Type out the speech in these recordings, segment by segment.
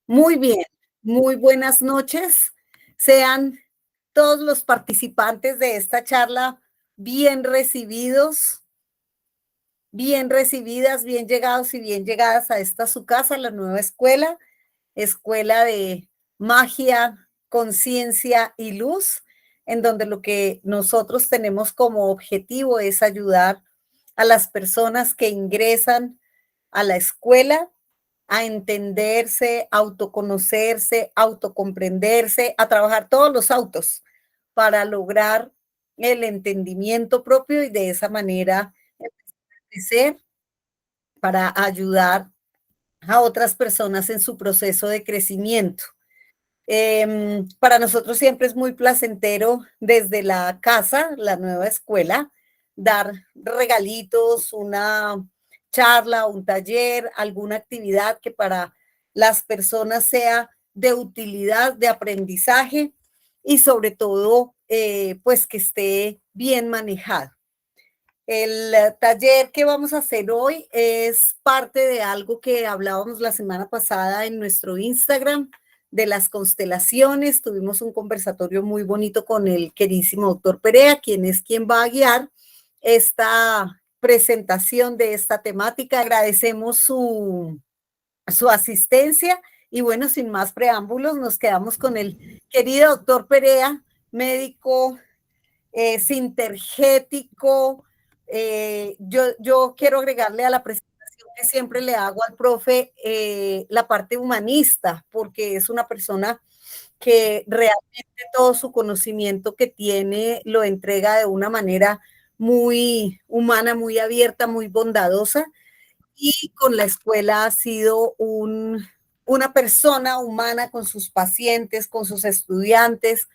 Muy bien, muy buenas noches. Sean todos los participantes de esta charla bien recibidos, bien recibidas, bien llegados y bien llegadas a esta su casa, la nueva escuela, escuela de magia, conciencia y luz, en donde lo que nosotros tenemos como objetivo es ayudar a las personas que ingresan a la escuela a entenderse, autoconocerse, autocomprenderse, a trabajar todos los autos para lograr el entendimiento propio y de esa manera crecer para ayudar a otras personas en su proceso de crecimiento. Para nosotros siempre es muy placentero desde la casa, la nueva escuela, dar regalitos, una charla, un taller, alguna actividad que para las personas sea de utilidad, de aprendizaje y sobre todo, pues que esté bien manejado. El taller que vamos a hacer hoy es parte de algo que hablábamos la semana pasada en nuestro Instagram de las constelaciones. Tuvimos un conversatorio muy bonito con el queridísimo doctor Perea, quien va a guiar esta presentación de esta temática. Agradecemos su asistencia y bueno, sin más preámbulos, nos quedamos con el querido doctor Perea, médico sintergético. Yo quiero agregarle a la presentación que siempre le hago al profe la parte humanista, porque es una persona que realmente todo su conocimiento que tiene lo entrega de una manera muy humana, muy abierta, muy bondadosa. Y con la escuela ha sido una persona humana con sus pacientes, con sus estudiantes,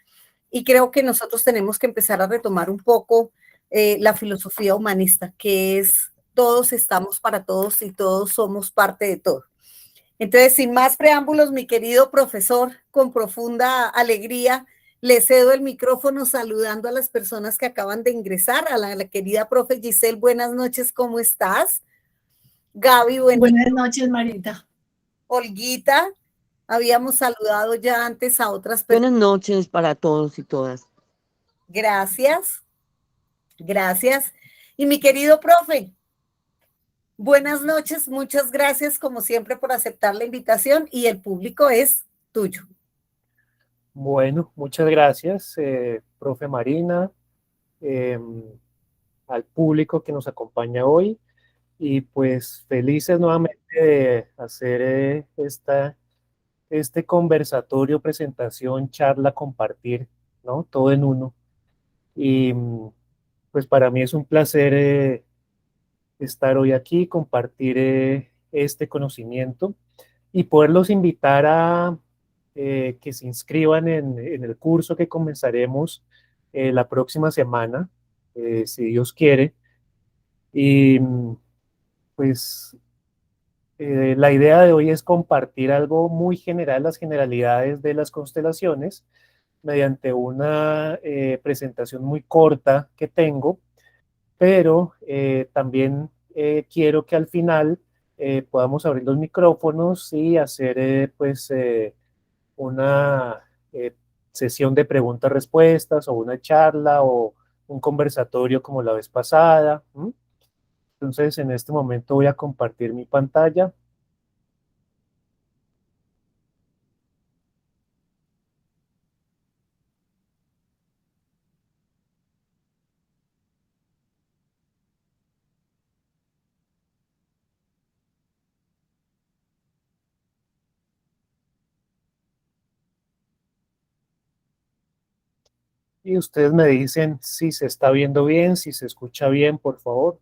y creo que nosotros tenemos que empezar a retomar un poco la filosofía humanista, que es todos estamos para todos y todos somos parte de todo. Entonces, sin más preámbulos, mi querido profesor, con profunda alegría, le cedo el micrófono saludando a las personas que acaban de ingresar, a la querida profe Giselle, buenas noches, ¿cómo estás? Gaby, buenas noches, Marita. Olguita, habíamos saludado ya antes a otras personas. Buenas noches para todos y todas. Gracias, gracias. Y mi querido profe, buenas noches, muchas gracias como siempre por aceptar la invitación y el público es tuyo. Bueno, muchas gracias, profe Marina, al público que nos acompaña hoy y pues felices nuevamente de hacer este conversatorio, presentación, charla, compartir, ¿no? Todo en uno. Y pues para mí es un placer estar hoy aquí, compartir este conocimiento y poderlos invitar a que se inscriban en el curso que comenzaremos la próxima semana, si Dios quiere. Y pues la idea de hoy es compartir algo muy general, las generalidades de las constelaciones, mediante una presentación muy corta que tengo, pero también quiero que al final podamos abrir los micrófonos y hacer una eh, sesión de preguntas-respuestas o una charla o un conversatorio como la vez pasada. Entonces, en este momento voy a compartir mi pantalla. Y ustedes me dicen si se está viendo bien, si se escucha bien, por favor.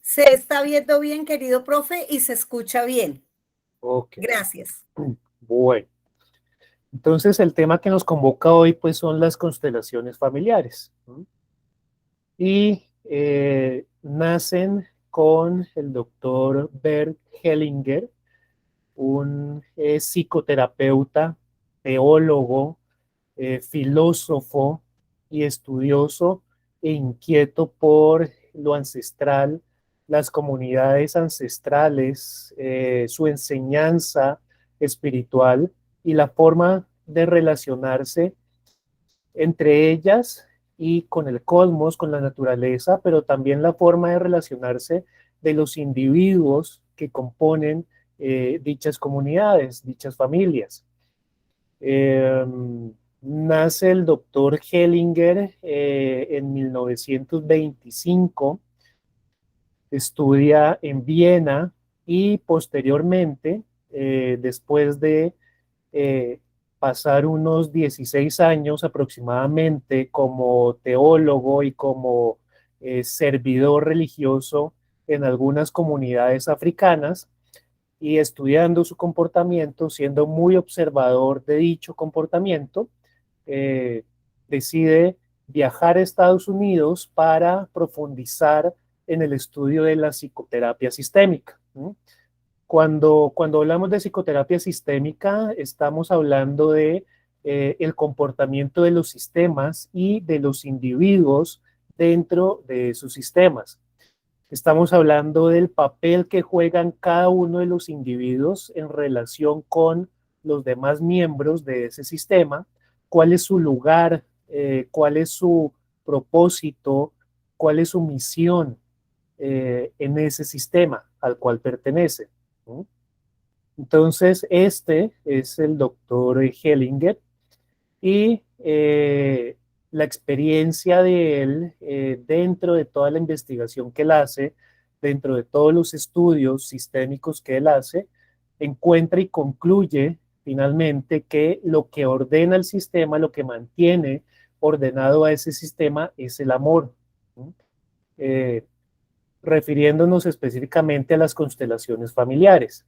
Se está viendo bien, querido profe, y se escucha bien. Ok. Gracias. Bueno. Entonces, el tema que nos convoca hoy, pues, son las constelaciones familiares. Y nacen con el doctor Bert Hellinger, un psicoterapeuta, teólogo, filósofo y estudioso e inquieto por lo ancestral, las comunidades ancestrales, su enseñanza espiritual y la forma de relacionarse entre ellas y con el cosmos, con la naturaleza, pero también la forma de relacionarse de los individuos que componen dichas comunidades, dichas familias. Eh, Nace el doctor Hellinger en 1925, estudia en Viena y posteriormente, después de eh, pasar unos 16 años aproximadamente como teólogo y como servidor religioso en algunas comunidades africanas y estudiando su comportamiento, siendo muy observador de dicho comportamiento, eh, decide viajar a Estados Unidos para profundizar en el estudio de la psicoterapia sistémica. ¿No? Cuando hablamos de psicoterapia sistémica, estamos hablando de el comportamiento de los sistemas y de los individuos dentro de sus sistemas. Estamos hablando del papel que juegan cada uno de los individuos en relación con los demás miembros de ese sistema, cuál es su lugar, cuál es su propósito, cuál es su misión en ese sistema al cual pertenece. ¿No? Entonces, este es el doctor Hellinger y la experiencia de él dentro de toda la investigación que él hace, dentro de todos los estudios sistémicos que él hace, encuentra y concluye finalmente que lo que ordena el sistema, lo que mantiene ordenado a ese sistema es el amor. ¿No? Eh, Refiriéndonos específicamente a las constelaciones familiares.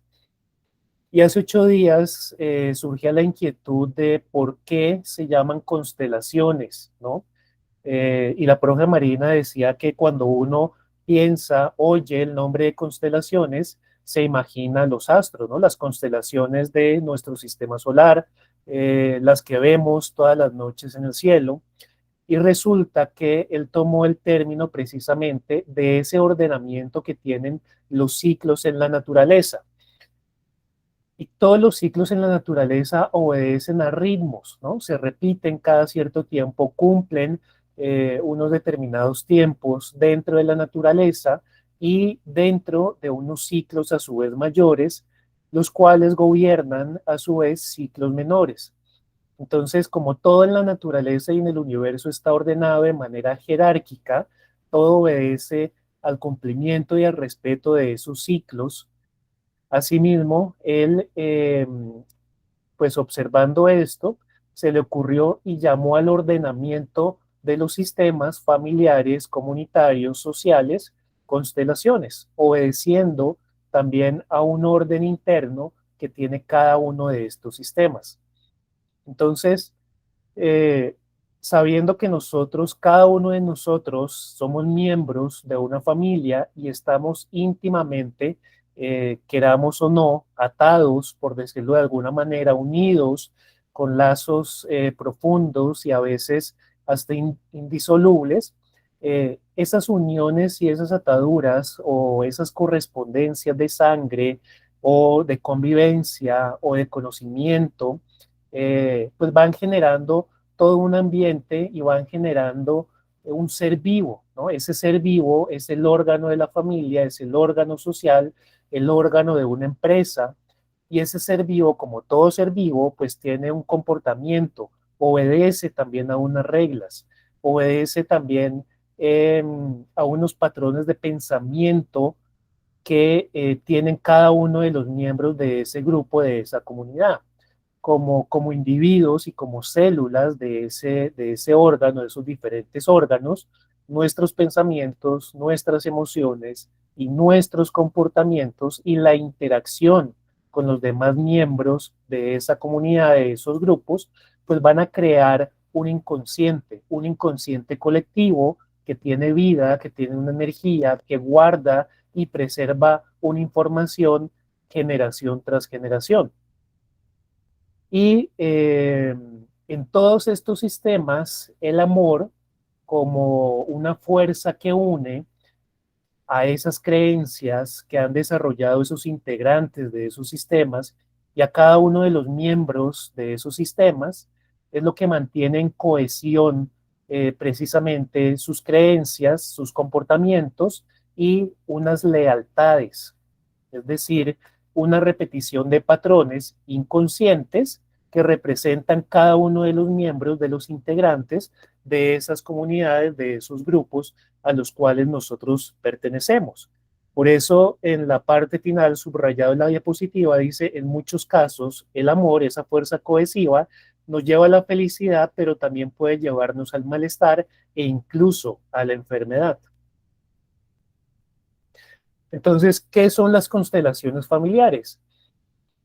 Y hace 8 días surgía la inquietud de por qué se llaman constelaciones, ¿no? Y la profe Marina decía que cuando uno piensa, oye el nombre de constelaciones, se imagina los astros, ¿no? Las constelaciones de nuestro sistema solar, las que vemos todas las noches en el cielo. Y resulta que él tomó el término precisamente de ese ordenamiento que tienen los ciclos en la naturaleza. Y todos los ciclos en la naturaleza obedecen a ritmos, ¿no? Se repiten cada cierto tiempo, cumplen unos determinados tiempos dentro de la naturaleza y dentro de unos ciclos a su vez mayores, los cuales gobiernan a su vez ciclos menores. Entonces, como todo en la naturaleza y en el universo está ordenado de manera jerárquica, todo obedece al cumplimiento y al respeto de esos ciclos. Asimismo, él, pues observando esto, se le ocurrió y llamó al ordenamiento de los sistemas familiares, comunitarios, sociales, constelaciones, obedeciendo también a un orden interno que tiene cada uno de estos sistemas. Entonces, eh, sabiendo que nosotros, cada uno de nosotros, somos miembros de una familia y estamos íntimamente, queramos o no, atados, por decirlo de alguna manera, unidos con lazos profundos y a veces hasta indisolubles, esas uniones y esas ataduras o esas correspondencias de sangre o de convivencia o de conocimiento, pues van generando todo un ambiente y van generando un ser vivo, ¿no? Ese ser vivo es el órgano de la familia, es el órgano social, el órgano de una empresa, y ese ser vivo, como todo ser vivo, pues tiene un comportamiento, obedece también a unas reglas, obedece también a unos patrones de pensamiento que tienen cada uno de los miembros de ese grupo, de esa comunidad como individuos y como células de ese órgano, de esos diferentes órganos, nuestros pensamientos, nuestras emociones y nuestros comportamientos y la interacción con los demás miembros de esa comunidad, de esos grupos, pues van a crear un inconsciente colectivo que tiene vida, que tiene una energía, que guarda y preserva una información generación tras generación. Y en todos estos sistemas, el amor como una fuerza que une, a esas creencias que han desarrollado esos integrantes de esos sistemas y a cada uno de los miembros de esos sistemas, es lo que mantiene en cohesión precisamente sus creencias, sus comportamientos y unas lealtades, es decir, una repetición de patrones inconscientes que representan cada uno de los miembros, de los integrantes de esas comunidades, de esos grupos a los cuales nosotros pertenecemos. Por eso, en la parte final, subrayado en la diapositiva, dice, en muchos casos, el amor, esa fuerza cohesiva, nos lleva a la felicidad, pero también puede llevarnos al malestar e incluso a la enfermedad. Entonces, ¿qué son las constelaciones familiares?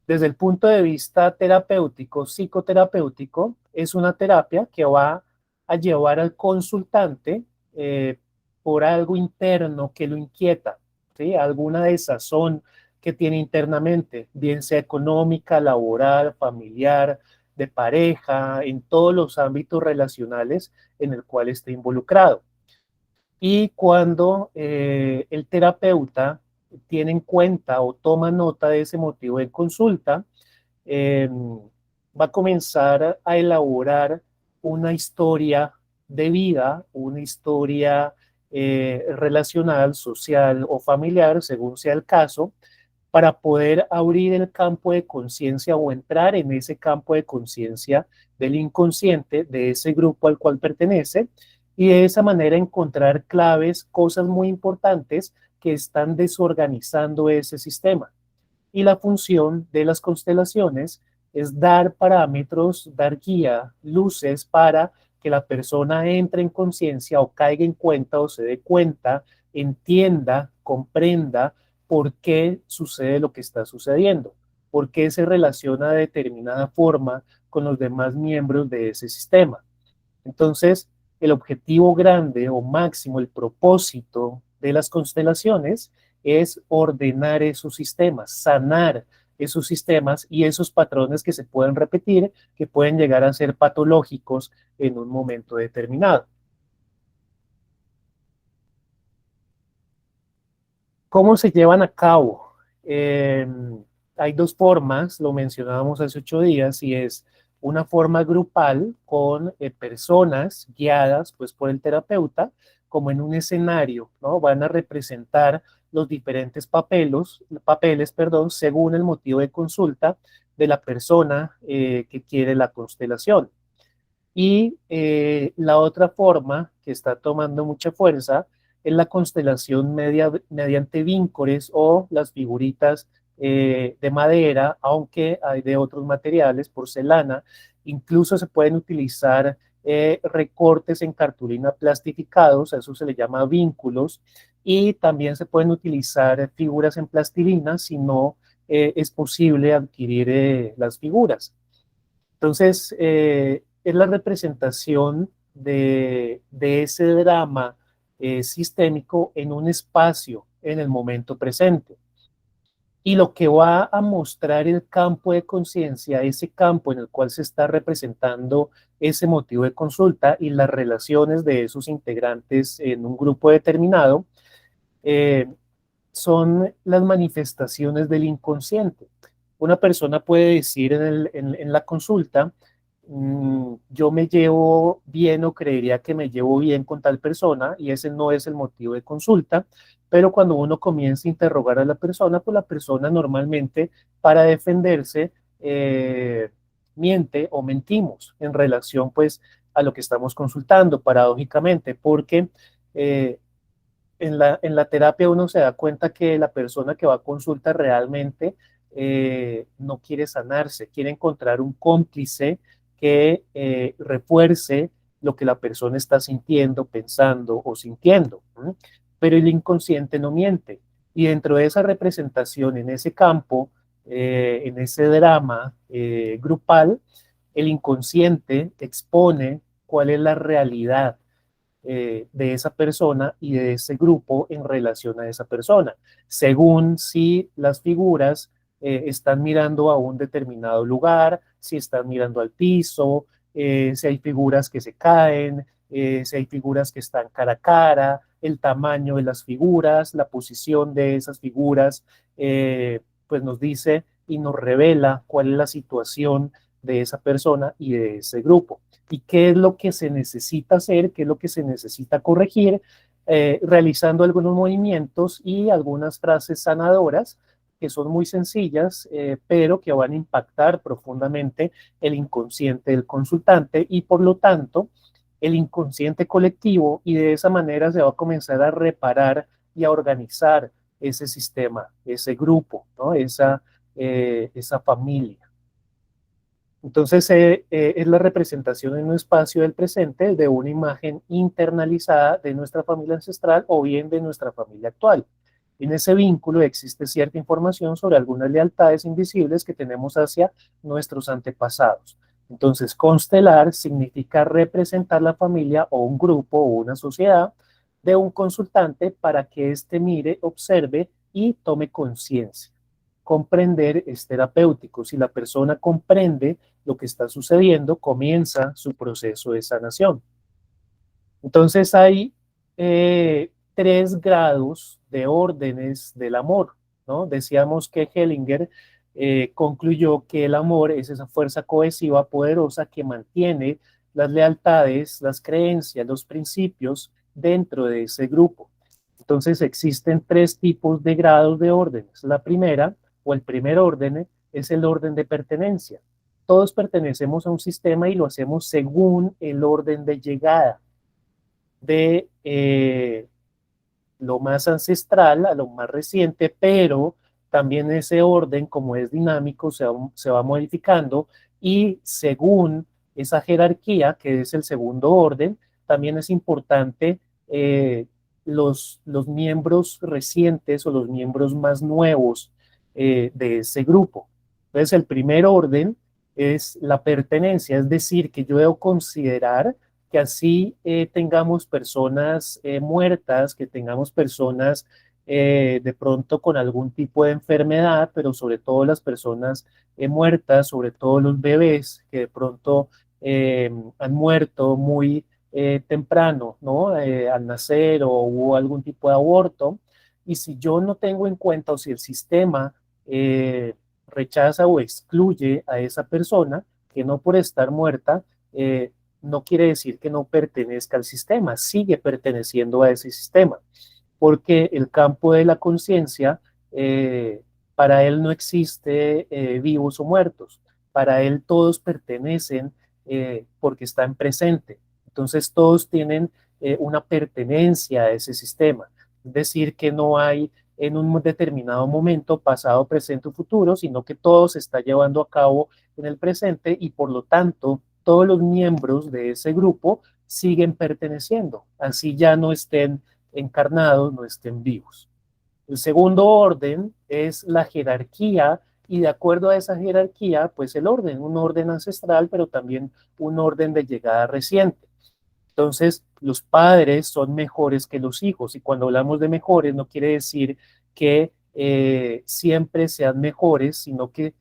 Desde el punto de vista terapéutico, psicoterapéutico, es una terapia que va a llevar al consultante por algo interno que lo inquieta, ¿sí? Alguna desazón que tiene internamente, bien sea económica, laboral, familiar, de pareja, en todos los ámbitos relacionales en el cual esté involucrado. Y cuando el terapeuta tiene en cuenta o toma nota de ese motivo de consulta, va a comenzar a elaborar una historia de vida, una historia relacional, social o familiar, según sea el caso, para poder abrir el campo de conciencia o entrar en ese campo de conciencia del inconsciente de ese grupo al cual pertenece y de esa manera encontrar claves, cosas muy importantes que están desorganizando ese sistema. Y la función de las constelaciones es dar parámetros, dar guía, luces para que la persona entre en conciencia o caiga en cuenta o se dé cuenta, entienda, comprenda por qué sucede lo que está sucediendo, por qué se relaciona de determinada forma con los demás miembros de ese sistema. Entonces, el objetivo grande o máximo, el propósito de las constelaciones es ordenar esos sistemas, sanar esos sistemas y esos patrones que se pueden repetir, que pueden llegar a ser patológicos en un momento determinado. ¿Cómo se llevan a cabo? Hay dos formas, lo mencionábamos hace 8 días, y es una forma grupal con personas guiadas pues, por el terapeuta, como en un escenario, ¿no? Van a representar los diferentes papeles, según el motivo de consulta de la persona que quiere la constelación. Y la otra forma que está tomando mucha fuerza es la constelación mediante vínculos o las figuritas de madera, aunque hay de otros materiales, porcelana. Incluso se pueden utilizar recortes en cartulina plastificados, a eso se le llama vínculos, y también se pueden utilizar figuras en plastilina si no es posible adquirir las figuras. Entonces, es la representación de ese drama sistémico en un espacio, en el momento presente. Y lo que va a mostrar el campo de conciencia, ese campo en el cual se está representando ese motivo de consulta y las relaciones de esos integrantes en un grupo determinado, son las manifestaciones del inconsciente. Una persona puede decir en la consulta, yo me llevo bien o creería que me llevo bien con tal persona y ese no es el motivo de consulta, pero cuando uno comienza a interrogar a la persona, pues la persona normalmente para defenderse miente o mentimos en relación pues a lo que estamos consultando, paradójicamente, porque en la terapia uno se da cuenta que la persona que va a consulta realmente no quiere sanarse, quiere encontrar un cómplice que refuerce lo que la persona está sintiendo, pensando o sintiendo. ¿Sí? Pero el inconsciente no miente. Y dentro de esa representación, en ese campo, en ese drama grupal, el inconsciente expone cuál es la realidad de esa persona y de ese grupo en relación a esa persona, según si las figuras están mirando a un determinado lugar, si están mirando al piso, si hay figuras que se caen, si hay figuras que están cara a cara, el tamaño de las figuras, la posición de esas figuras, pues nos dice y nos revela cuál es la situación de esa persona y de ese grupo. Y qué es lo que se necesita hacer, qué es lo que se necesita corregir, realizando algunos movimientos y algunas frases sanadoras que son muy sencillas, pero que van a impactar profundamente el inconsciente del consultante y por lo tanto el inconsciente colectivo, y de esa manera se va a comenzar a reparar y a organizar ese sistema, ese grupo, ¿no? Esa familia. Entonces, es la representación en un espacio del presente de una imagen internalizada de nuestra familia ancestral o bien de nuestra familia actual. En ese vínculo existe cierta información sobre algunas lealtades invisibles que tenemos hacia nuestros antepasados. Entonces, constelar significa representar la familia o un grupo o una sociedad de un consultante para que éste mire, observe y tome conciencia. Comprender es terapéutico. Si la persona comprende lo que está sucediendo, comienza su proceso de sanación. Entonces hay 3 grados de órdenes del amor, ¿no? Decíamos que Hellinger concluyó que el amor es esa fuerza cohesiva poderosa que mantiene las lealtades, las creencias, los principios dentro de ese grupo. Entonces existen 3 tipos de grados de órdenes. La primera, o el primer orden, es el orden de pertenencia. Todos pertenecemos a un sistema y lo hacemos según el orden de llegada de lo más ancestral a lo más reciente, pero también ese orden, como es dinámico, se va modificando y según esa jerarquía, que es el segundo orden, también es importante los miembros recientes o los miembros más nuevos de ese grupo. Entonces, el primer orden es la pertenencia, es decir, que yo debo considerar que así tengamos personas muertas, que tengamos personas de pronto con algún tipo de enfermedad, pero sobre todo las personas muertas, sobre todo los bebés que de pronto han muerto muy temprano, ¿no? Al nacer o hubo algún tipo de aborto. Y si yo no tengo en cuenta o si el sistema rechaza o excluye a esa persona, que no por estar muerta, no quiere decir que no pertenezca al sistema, sigue perteneciendo a ese sistema, porque el campo de la conciencia, para él no existe vivos o muertos, para él todos pertenecen porque están presentes, entonces todos tienen una pertenencia a ese sistema, es decir, que no hay en un determinado momento, pasado, presente o futuro, sino que todo se está llevando a cabo en el presente y por lo tanto todos los miembros de ese grupo siguen perteneciendo, así ya no estén encarnados, no estén vivos. El segundo orden es la jerarquía y de acuerdo a esa jerarquía, pues el orden, un orden ancestral, pero también un orden de llegada reciente. Entonces, los padres son mejores que los hijos y cuando hablamos de mejores no quiere decir que siempre sean mejores, sino que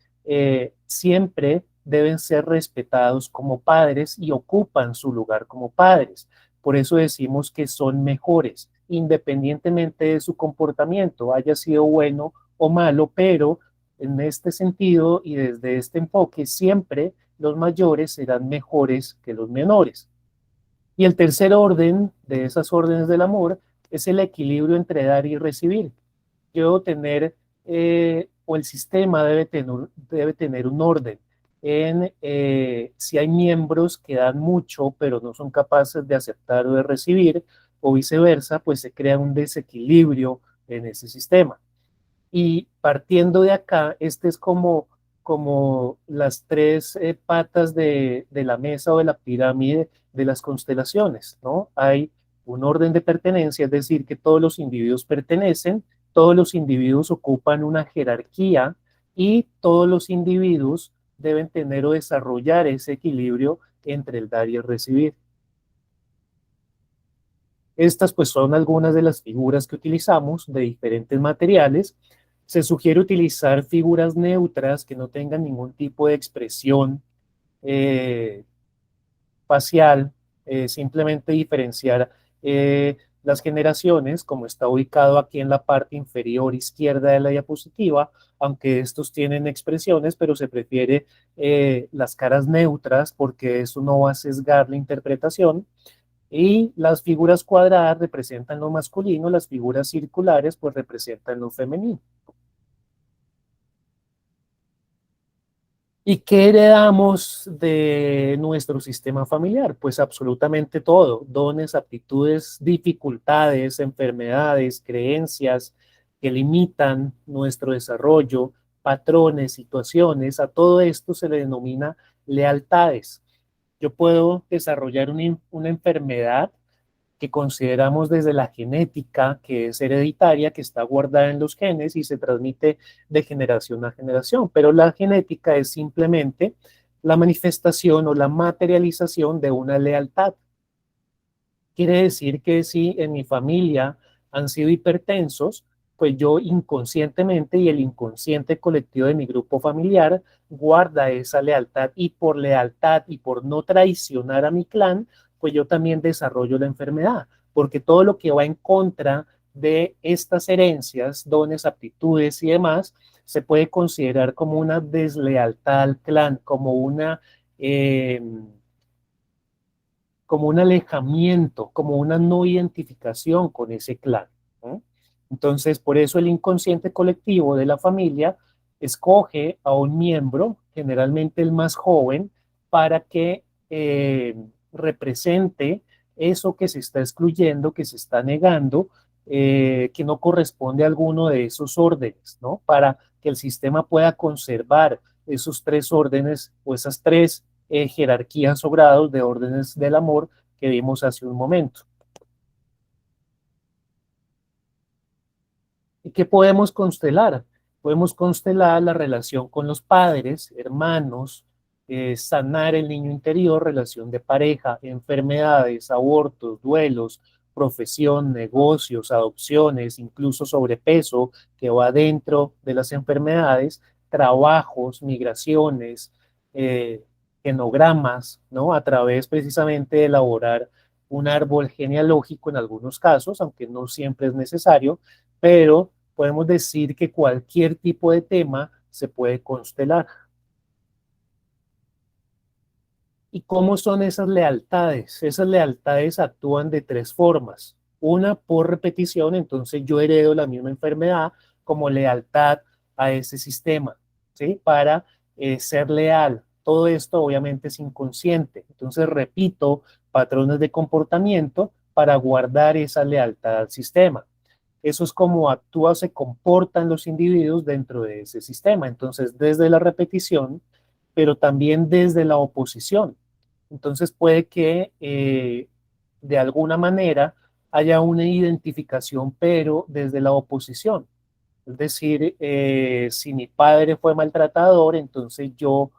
siempre deben ser respetados como padres y ocupan su lugar como padres. Por eso decimos que son mejores, independientemente de su comportamiento, haya sido bueno o malo, pero en este sentido y desde este enfoque, siempre los mayores serán mejores que los menores. Y el tercer orden de esas órdenes del amor es el equilibrio entre dar y recibir. Yo debo tener, o el sistema debe tener un orden en si hay miembros que dan mucho pero no son capaces de aceptar o de recibir, o viceversa, pues se crea un desequilibrio en ese sistema. Y partiendo de acá, este es como las 3 patas de la mesa o de la pirámide de las constelaciones, ¿no? Hay un orden de pertenencia, es decir, que todos los individuos pertenecen, todos los individuos ocupan una jerarquía y todos los individuos deben tener o desarrollar ese equilibrio entre el dar y el recibir. Estas pues son algunas de las figuras que utilizamos de diferentes materiales. Se sugiere utilizar figuras neutras que no tengan ningún tipo de expresión facial, simplemente diferenciar Las generaciones, como está ubicado aquí en la parte inferior izquierda de la diapositiva, aunque estos tienen expresiones, pero se prefiere las caras neutras porque eso no va a sesgar la interpretación. Y las figuras cuadradas representan lo masculino, las figuras circulares pues representan lo femenino. ¿Y qué heredamos de nuestro sistema familiar? Pues absolutamente todo, dones, aptitudes, dificultades, enfermedades, creencias que limitan nuestro desarrollo, patrones, situaciones, a todo esto se le denomina lealtades. Yo puedo desarrollar una enfermedad que consideramos desde la genética, que es hereditaria, que está guardada en los genes y se transmite de generación a generación. Pero la genética es simplemente la manifestación o la materialización de una lealtad. Quiere decir que si en mi familia han sido hipertensos, pues yo inconscientemente y el inconsciente colectivo de mi grupo familiar guarda esa lealtad y por lealtad y por no traicionar a mi clan, pues yo también desarrollo la enfermedad, porque todo lo que va en contra de estas herencias, dones, aptitudes y demás, se puede considerar como una deslealtad al clan, como un alejamiento, como una no identificación con ese clan, ¿no? Entonces, por eso el inconsciente colectivo de la familia escoge a un miembro, generalmente el más joven, para que represente eso que se está excluyendo, que se está negando, que no corresponde a alguno de esos órdenes, ¿no? Para que el sistema pueda conservar esos tres órdenes o esas tres jerarquías o grados de órdenes del amor que vimos hace un momento. ¿Y qué podemos constelar? Podemos constelar la relación con los padres, hermanos, sanar el niño interior, relación de pareja, enfermedades, abortos, duelos, profesión, negocios, adopciones, incluso sobrepeso que va dentro de las enfermedades, trabajos, migraciones, eh, genogramas, ¿no? A través precisamente de elaborar un árbol genealógico en algunos casos, aunque no siempre es necesario, pero podemos decir que cualquier tipo de tema se puede constelar. ¿Y cómo son esas lealtades? Esas lealtades actúan de tres formas. Una, por repetición, entonces yo heredo la misma enfermedad como lealtad a ese sistema, ¿sí? Para ser leal. Todo esto obviamente es inconsciente. Entonces repito patrones de comportamiento para guardar esa lealtad al sistema. Eso es como actúan, se comportan los individuos dentro de ese sistema. Entonces, desde la repetición, pero también desde la oposición. Entonces, puede que de alguna manera haya una identificación, pero desde la oposición. Es decir, si mi padre fue maltratador, entonces yo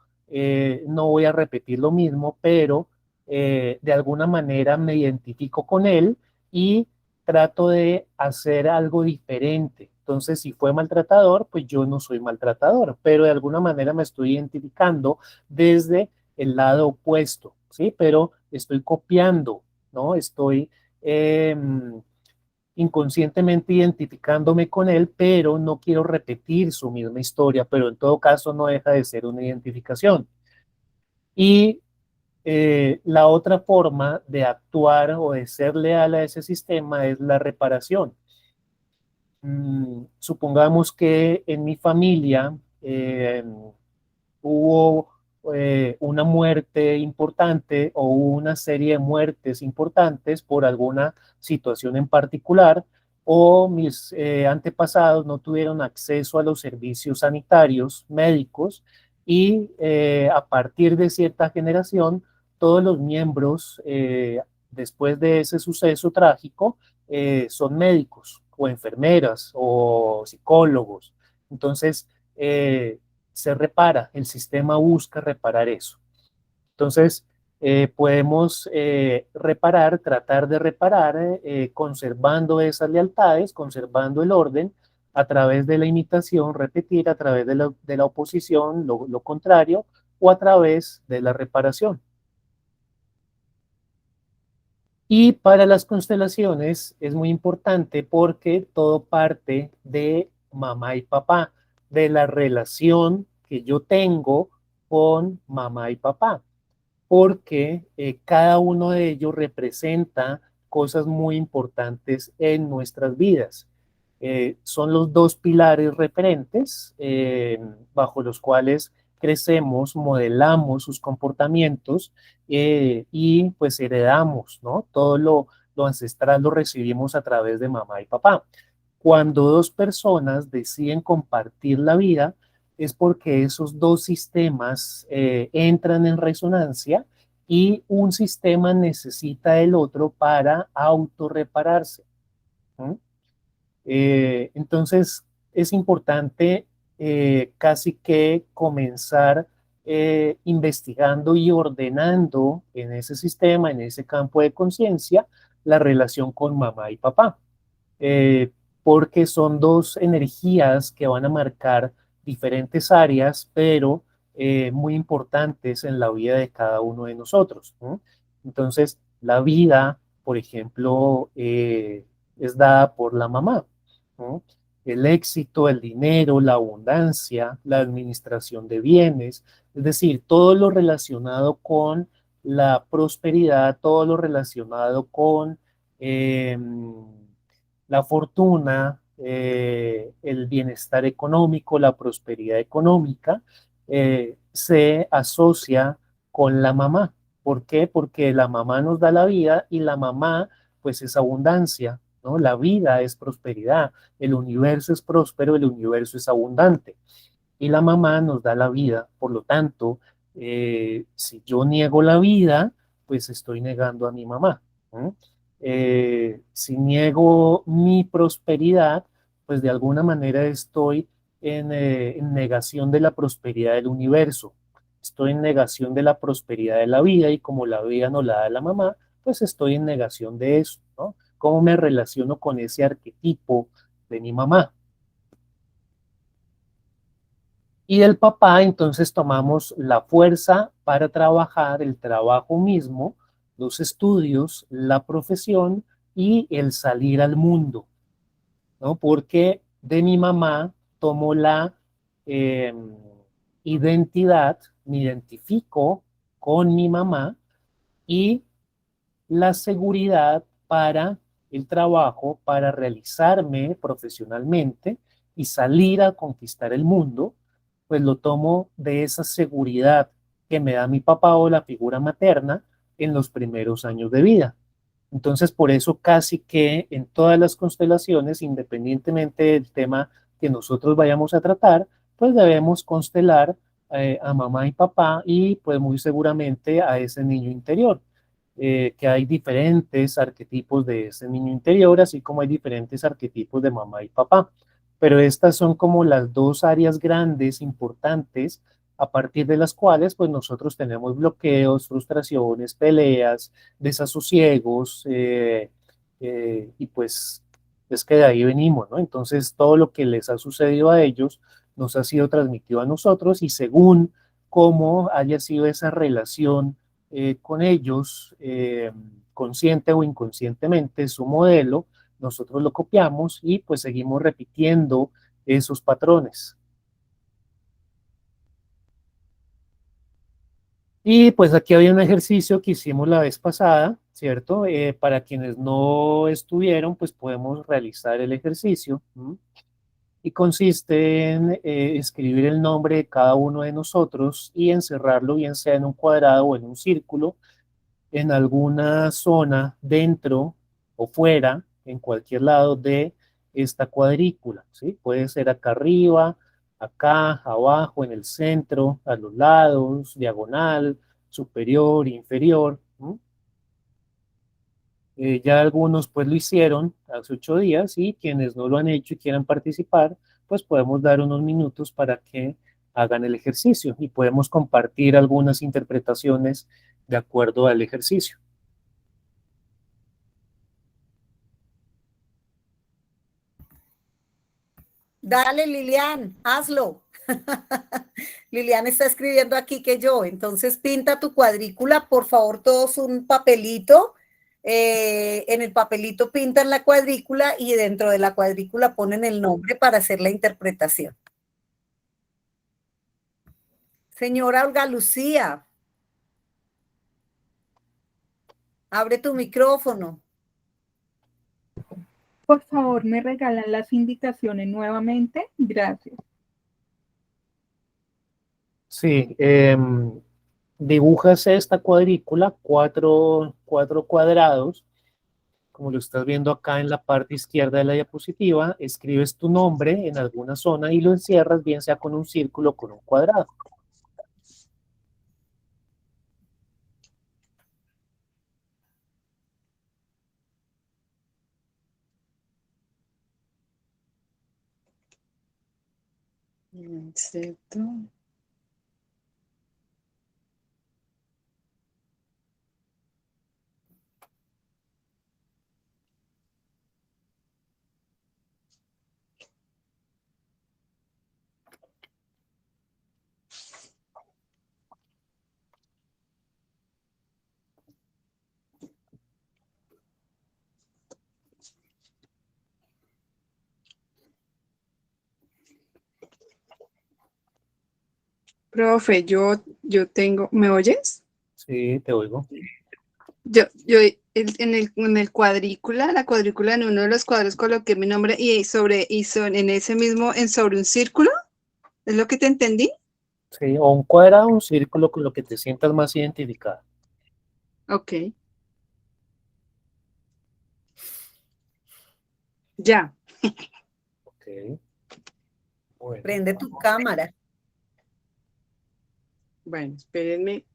no voy a repetir lo mismo, pero de alguna manera me identifico con él y trato de hacer algo diferente. Entonces, si fue maltratador, pues yo no soy maltratador, pero de alguna manera me estoy identificando desde el lado opuesto, ¿sí? Pero estoy copiando, ¿no? Estoy eh, inconscientemente identificándome con él, pero no quiero repetir su misma historia, pero en todo caso no deja de ser una identificación. Y la otra forma de actuar o de ser leal a ese sistema es la reparación. Supongamos que en mi familia hubo una muerte importante o una serie de muertes importantes por alguna situación en particular, o mis antepasados no tuvieron acceso a los servicios sanitarios médicos y a partir de cierta generación, todos los miembros después de ese suceso trágico son médicos o enfermeras o psicólogos. Entonces, se repara, el sistema busca reparar eso. Entonces, podemos reparar, tratar de reparar, conservando esas lealtades, conservando el orden, a través de la imitación, repetir, a través de la oposición, lo contrario, o a través de la reparación. Y para las constelaciones es muy importante porque todo parte de mamá y papá, de la relación que yo tengo con mamá y papá, porque cada uno de ellos representa cosas muy importantes en nuestras vidas. Son los dos pilares referentes bajo los cuales crecemos, modelamos sus comportamientos y pues heredamos, ¿no? Todo lo ancestral lo recibimos a través de mamá y papá. Cuando dos personas deciden compartir la vida, es porque esos dos sistemas entran en resonancia y un sistema necesita el otro para autorrepararse. ¿Mm? Entonces, es importante casi que comenzar investigando y ordenando en ese sistema, en ese campo de conciencia, la relación con mamá y papá. Eh, Porque son dos energías que van a marcar diferentes áreas, pero muy importantes en la vida de cada uno de nosotros, ¿no? Entonces, la vida, por ejemplo, es dada por la mamá, ¿no? El éxito, el dinero, la abundancia, la administración de bienes, es decir, todo lo relacionado con la prosperidad, todo lo relacionado con la fortuna, el bienestar económico, la prosperidad económica, se asocia con la mamá. ¿Por qué? Porque la mamá nos da la vida y la mamá, pues, es abundancia, ¿no? La vida es prosperidad, el universo es próspero, el universo es abundante y la mamá nos da la vida. Por lo tanto, si yo niego la vida, pues estoy negando a mi mamá. ¿No? Si niego mi prosperidad, pues de alguna manera estoy en negación de la prosperidad del universo. Estoy en negación de la prosperidad de la vida y como la vida no la da la mamá, pues estoy en negación de eso, ¿no? ¿Cómo me relaciono con ese arquetipo de mi mamá? Y del papá, entonces tomamos la fuerza para trabajar, el trabajo mismo, los estudios, la profesión y el salir al mundo, ¿no? Porque de mi mamá tomo la eh, identidad, me identifico con mi mamá y la seguridad para el trabajo, para realizarme profesionalmente y salir a conquistar el mundo, pues lo tomo de esa seguridad que me da mi papá o la figura materna en los primeros años de vida. Entonces, por eso casi que en todas las constelaciones, independientemente del tema que nosotros vayamos a tratar, pues debemos constelar a mamá y papá y pues muy seguramente a ese niño interior. Que hay diferentes arquetipos de ese niño interior, así como hay diferentes arquetipos de mamá y papá. Pero estas son como las dos áreas grandes, importantes, a partir de las cuales pues nosotros tenemos bloqueos, frustraciones, peleas, desasosiegos, y pues es que de ahí venimos, ¿no? Entonces todo lo que les ha sucedido a ellos nos ha sido transmitido a nosotros y según cómo haya sido esa relación con ellos, consciente o inconscientemente, su modelo, nosotros lo copiamos y pues seguimos repitiendo esos patrones. Y pues aquí había un ejercicio que hicimos la vez pasada, ¿cierto? Para quienes no estuvieron, pues podemos realizar el ejercicio. ¿M? Y consiste en escribir el nombre de cada uno de nosotros y encerrarlo, bien sea en un cuadrado o en un círculo, en alguna zona dentro o fuera, en cualquier lado de esta cuadrícula, ¿sí? Puede ser acá arriba, acá, abajo, en el centro, a los lados, diagonal, superior, inferior. ¿Mm? Ya algunos pues lo hicieron hace 8 días y quienes no lo han hecho y quieran participar, pues podemos dar unos minutos para que hagan el ejercicio y podemos compartir algunas interpretaciones de acuerdo al ejercicio. Dale, Lilian, hazlo. Lilian está escribiendo aquí que yo. Entonces pinta tu cuadrícula, por favor, todos un papelito en el papelito pintan la cuadrícula y dentro de la cuadrícula ponen el nombre para hacer la interpretación. Señora Olga Lucía, abre tu micrófono. Por favor, ¿me regalan las indicaciones nuevamente? Gracias. Sí, dibujas esta cuadrícula, cuatro cuadrados, como lo estás viendo acá en la parte izquierda de la diapositiva, escribes tu nombre en alguna zona y lo encierras, bien sea con un círculo o con un cuadrado. Excepto. Profe, yo tengo, ¿me oyes? Sí, te oigo. En el cuadrícula, la cuadrícula en uno de los cuadros coloqué mi nombre en ese mismo, sobre un círculo, ¿es lo que te entendí? Sí, o un cuadrado, un círculo con lo que te sientas más identificado. Ok. Ya. Ok. Bueno, Prende tu cámara. Bueno, espérenme.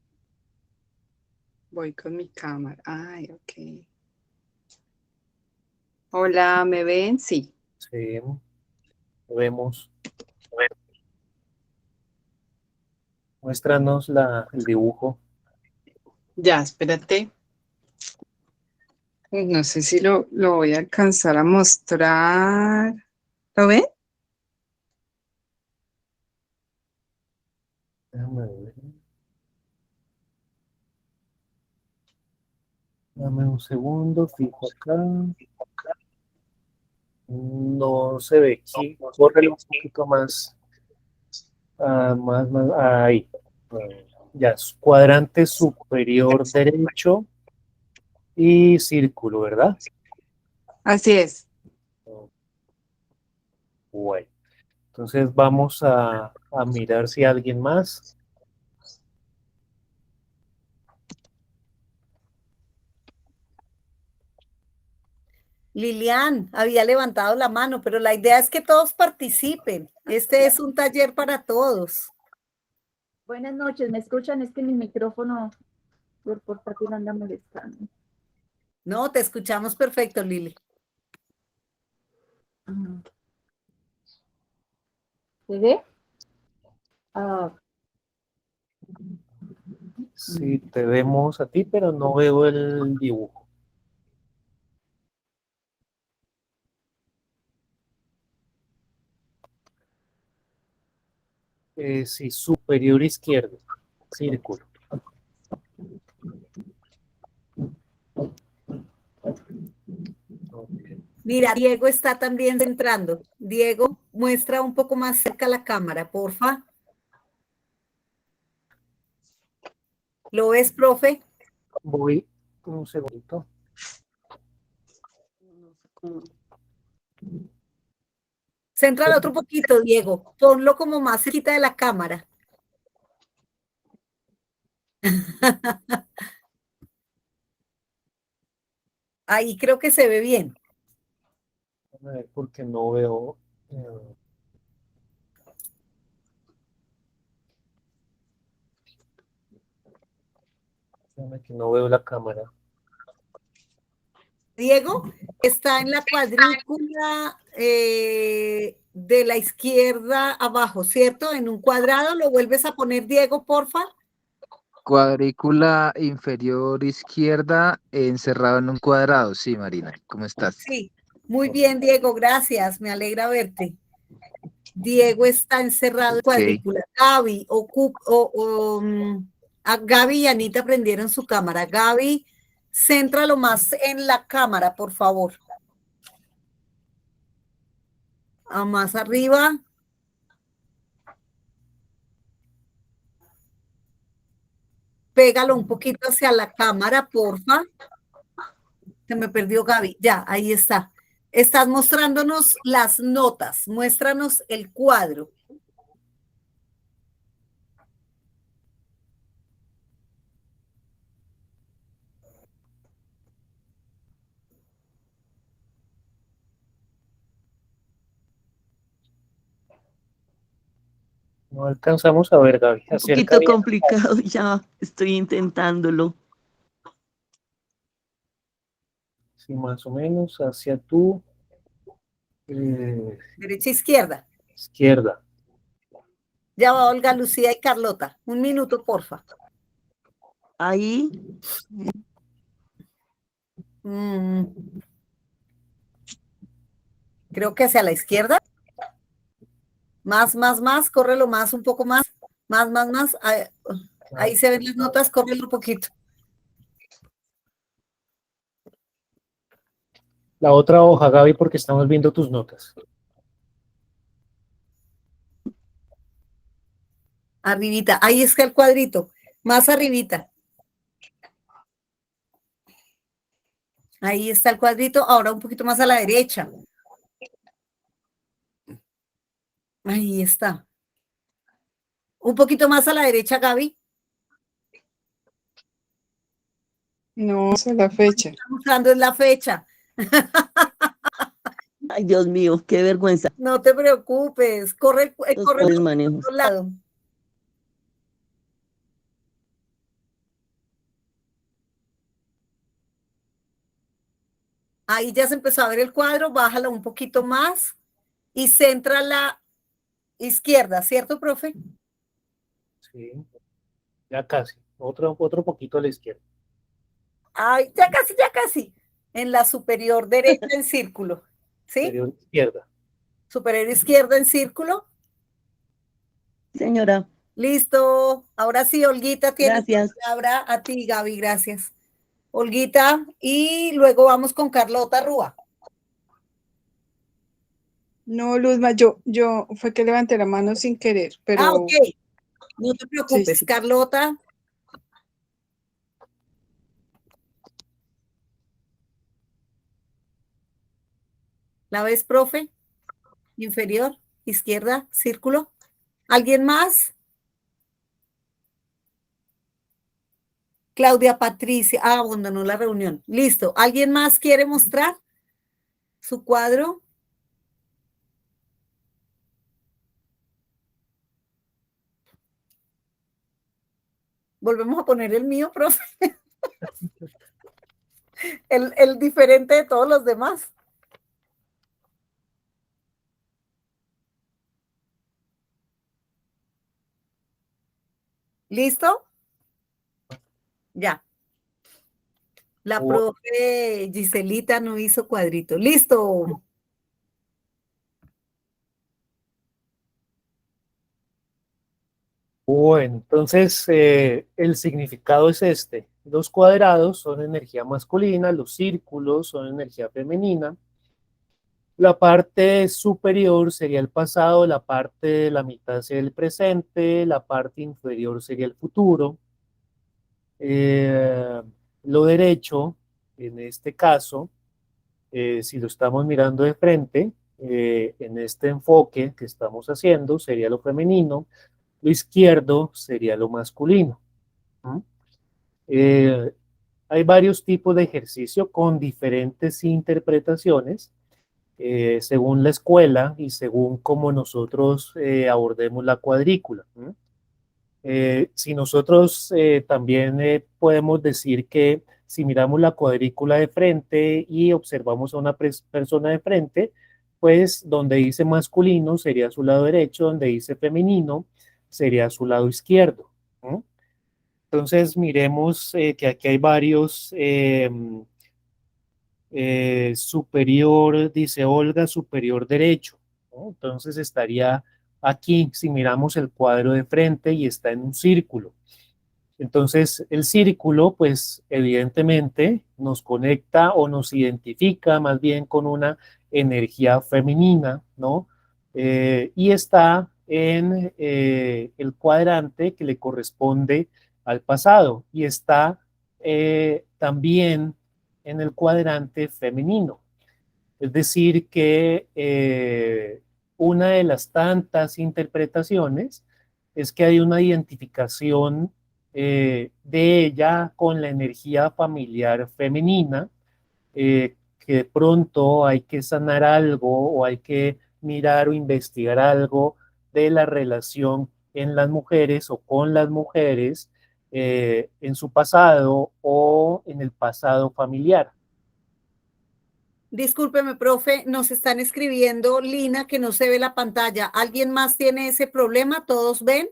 Voy con mi cámara. Ay, ok. Hola, ¿me ven? Sí. sí, vemos. Muéstranos el dibujo. Ya, espérate. No sé si lo voy a alcanzar a mostrar. ¿Lo ven? Déjame ver. Dame un segundo, fijo acá. No se ve. Sí, córrelo un poquito más. Más, ahí. Ya, cuadrante superior derecho y círculo, ¿verdad? Así es. Bueno, entonces vamos a mirar si alguien más. Lilian había levantado la mano, pero la idea es que todos participen. Este es un taller para todos. Buenas noches, ¿me escuchan? Es que mi micrófono por portátil anda molestando. No, te escuchamos perfecto, Lili. ¿Se ve? Ah, Sí, te vemos a ti, pero no veo el dibujo. Sí, superior izquierdo, círculo. Ok. Mira, Diego está también entrando. Diego, muestra un poco más cerca la cámara, porfa. ¿Lo ves, profe? Voy un segundito. Céntralo otro poquito, Diego. Ponlo como más cerquita de la cámara. Ahí creo que se ve bien. A ver, porque no veo. Que no veo la cámara. Diego está en la cuadrícula de la izquierda abajo, ¿cierto? En un cuadrado. ¿Lo vuelves a poner, Diego, porfa? Cuadrícula inferior izquierda encerrado en un cuadrado. Sí, Marina, ¿cómo estás? Sí. Muy bien, Diego, gracias. Me alegra verte. Diego está encerrado en cuadrícula. Gaby, Gaby y Anita prendieron su cámara. Gaby, Céntralo más en la cámara, por favor. A más arriba. Pégalo un poquito hacia la cámara, porfa. Se me perdió Gaby. Ya, ahí está. Estás mostrándonos las notas. Muéstranos el cuadro. No alcanzamos a ver, Gaby. Un Acerca poquito bien. complicado, ya estoy intentándolo. Sí, más o menos hacia tu eh, Derecha, izquierda. izquierda. Ya va Olga, Lucía y Carlota. Un minuto, porfa. Ahí, Mm, creo que hacia la izquierda. Más, córrelo más, un poco más. Más. Ahí se ven las notas, córrelo un poquito. La otra hoja, Gaby, porque estamos viendo tus notas. Arribita, ahí está el cuadrito. Más arribita. Ahí está el cuadrito. Ahora un poquito más a la derecha. Ahí está. Un poquito más a la derecha, Gaby. No, esa es la fecha. Buscando es la fecha. ay Dios mío, qué vergüenza. No te preocupes. Corre Los pobres manejos. otro lado. Ahí ya se empezó a ver el cuadro. Bájala un poquito más y centra la izquierda, ¿cierto, profe? Sí, ya casi. Otro poquito a la izquierda. Ay, ya casi. En la superior derecha en círculo. ¿Sí? Superior izquierda. Superior izquierda en círculo. Señora, Listo. Ahora sí, Olguita tiene la gracias. palabra. A ti, Gaby, gracias. Olguita, y luego vamos con Carlota Rúa. No, Luzma, yo fue que levanté la mano sin querer, pero Ok. No te preocupes, sí. Carlota. ¿La ves, profe? Inferior, izquierda, círculo. ¿Alguien más? Claudia Patricia. Ah, abandonó la reunión. Listo. ¿Alguien más quiere mostrar su cuadro? Volvemos a poner el mío, profe. El diferente de todos los demás. ¿Listo? Ya. La profe Giselita no hizo cuadrito. Listo. Bueno, entonces el significado es este. Los cuadrados son energía masculina, los círculos son energía femenina. La parte superior sería el pasado, la parte de la mitad sería el presente, la parte inferior sería el futuro. Lo derecho, en este caso, si lo estamos mirando de frente, en este enfoque que estamos haciendo, sería lo femenino, lo izquierdo sería lo masculino. ¿Mm? Hay varios tipos de ejercicio con diferentes interpretaciones según la escuela y según cómo nosotros abordemos la cuadrícula. ¿Mm? Si nosotros también podemos decir que si miramos la cuadrícula de frente y observamos a una persona de frente, pues donde dice masculino sería su lado derecho, donde dice femenino sería su lado izquierdo. ¿Mm? Entonces miremos que aquí hay varios superior, dice Olga, superior derecho, ¿no? Entonces estaría aquí, si miramos el cuadro de frente y está en un círculo. Entonces, el círculo, pues evidentemente nos conecta o nos identifica más bien con una energía femenina, ¿no? Y está en el cuadrante que le corresponde al pasado y está también en el cuadrante femenino. Es decir, que una de las tantas interpretaciones es que hay una identificación de ella con la energía familiar femenina, que de pronto hay que sanar algo o hay que mirar o investigar algo de la relación en las mujeres o con las mujeres en su pasado o en el pasado familiar. Discúlpeme, profe, nos están escribiendo, Lina, que no se ve la pantalla. ¿Alguien más tiene ese problema? ¿Todos ven?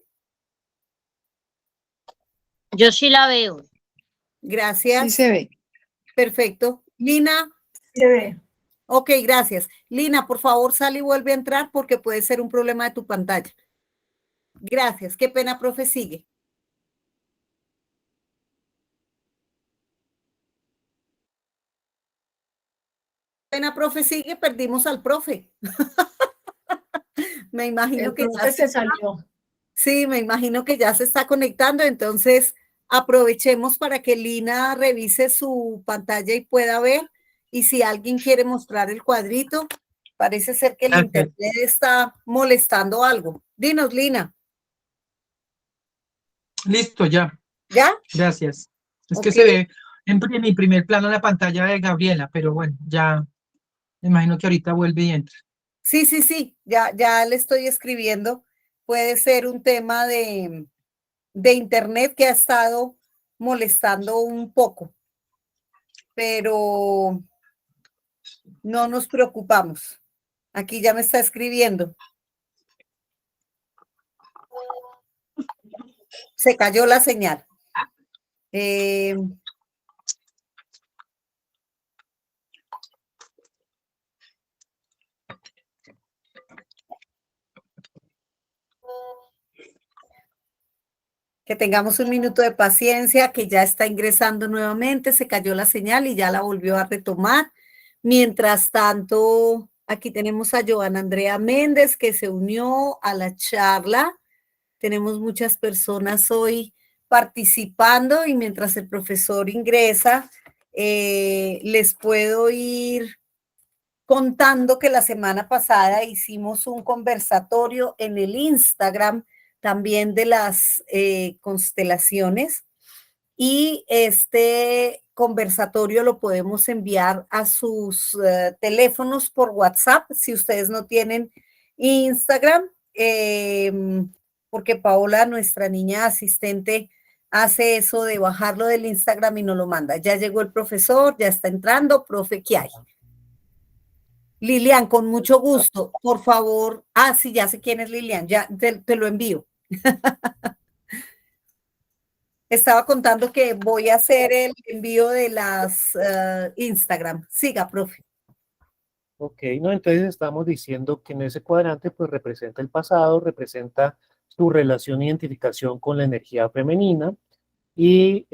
Yo sí la veo. Sí Gracias. se ve. Perfecto. Lina, Se ve. ok, gracias. Lina, por favor, sal y vuelve a entrar porque puede ser un problema de tu pantalla. Gracias. Qué pena, profe, sigue. Pena, profe, sigue, perdimos al profe. Me imagino El que profe se salió. sí, me imagino que ya se está conectando, entonces aprovechemos para que Lina revise su pantalla y pueda ver. Y si alguien quiere mostrar el cuadrito, parece ser que el internet está molestando algo. Dinos, Lina. Listo, ya. ¿Ya? Gracias. Es que Ok. se ve en mi primer plano la pantalla de Gabriela, pero bueno, ya me imagino que ahorita vuelve y entra. Sí, sí, sí, ya le estoy escribiendo. Puede ser un tema de internet que ha estado molestando un poco, pero no nos preocupamos. Aquí ya me está escribiendo. Se cayó la señal. Que tengamos un minuto de paciencia, que ya está ingresando nuevamente, se cayó la señal y ya la volvió a retomar. Mientras tanto, aquí tenemos a Joana Andrea Méndez que se unió a la charla. Tenemos muchas personas hoy participando y mientras el profesor ingresa, les puedo ir contando que la semana pasada hicimos un conversatorio en el Instagram también de las constelaciones y este conversatorio lo podemos enviar a sus teléfonos por WhatsApp si ustedes no tienen Instagram, porque Paola, nuestra niña asistente, hace eso de bajarlo del Instagram y nos lo manda. Ya llegó el profesor, ya está entrando. Profe, ¿qué hay? Lilian, con mucho gusto, por favor. Ah, sí, ya sé quién es Lilian, ya te lo envío. Estaba contando que voy a hacer el envío de las Instagram. Siga, profe. Ok, no, entonces estamos diciendo que en ese cuadrante pues representa el pasado, representa su relación e identificación con la energía femenina y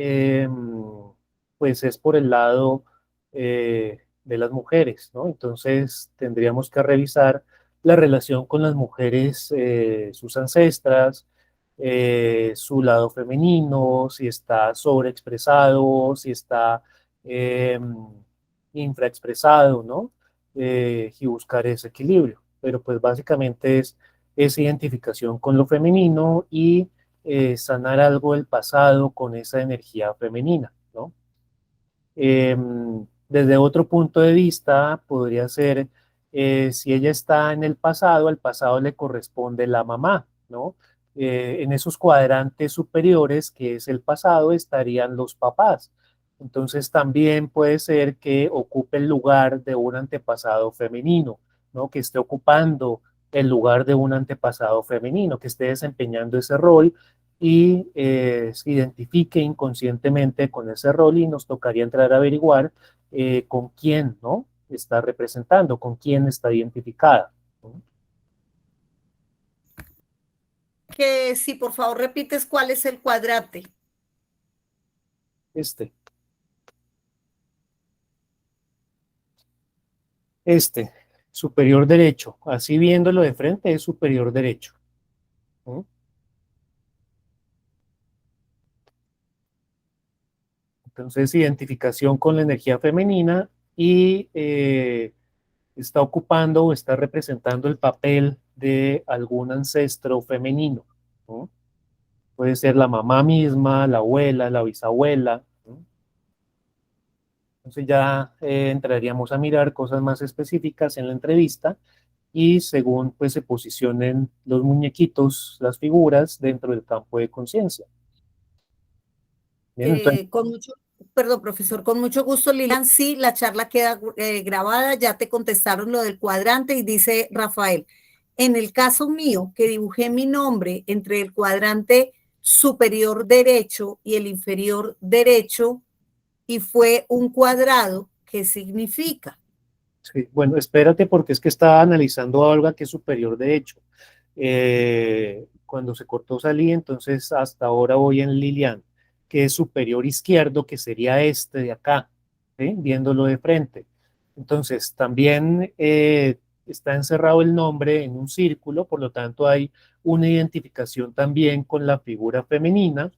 pues es por el lado de las mujeres, ¿no? Entonces tendríamos que revisar la relación con las mujeres, sus ancestras, su lado femenino, si está sobreexpresado, si está infraexpresado, ¿no? Y buscar ese equilibrio. Pero pues básicamente es esa identificación con lo femenino y sanar algo del pasado con esa energía femenina, ¿no? Desde otro punto de vista, podría ser, si ella está en el pasado, al pasado le corresponde la mamá, ¿no? En esos cuadrantes superiores, que es el pasado, estarían los papás. Entonces también puede ser que ocupe el lugar de un antepasado femenino, ¿no? Que esté ocupando el lugar de un antepasado femenino, que esté desempeñando ese rol y se identifique inconscientemente con ese rol y nos tocaría entrar a averiguar con quién, ¿no? Está representando, con quién está identificada, ¿no? Que si por favor repites cuál es el cuadrante. superior derecho, así viéndolo de frente es superior derecho. ¿Mm? Entonces, identificación con la energía femenina y está ocupando o está representando el papel de algún ancestro femenino, ¿no? Puede ser la mamá misma, la abuela, la bisabuela, ¿no? Entonces ya entraríamos a mirar cosas más específicas en la entrevista y según pues se posicionen los muñequitos, las figuras dentro del campo de conciencia. Bien, entonces, Perdón, profesor, con mucho gusto, Lilian. Sí, la charla queda grabada, ya te contestaron lo del cuadrante y dice Rafael, en el caso mío, que dibujé mi nombre entre el cuadrante superior derecho y el inferior derecho y fue un cuadrado, ¿qué significa? sí, bueno, espérate porque es que estaba analizando algo que es superior derecho. Cuando se cortó salí, entonces hasta ahora voy en Lilian, que es superior izquierdo, que sería este de acá, ¿sí? Viéndolo de frente. Entonces, también está encerrado el nombre en un círculo, por lo tanto hay una identificación también con la figura femenina,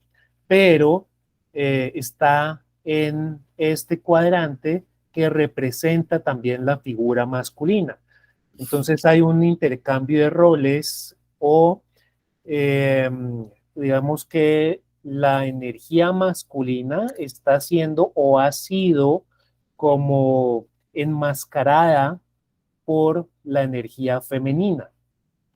pero está en este cuadrante que representa también la figura masculina. Entonces hay un intercambio de roles o digamos que la energía masculina está siendo o ha sido como enmascarada por la energía femenina,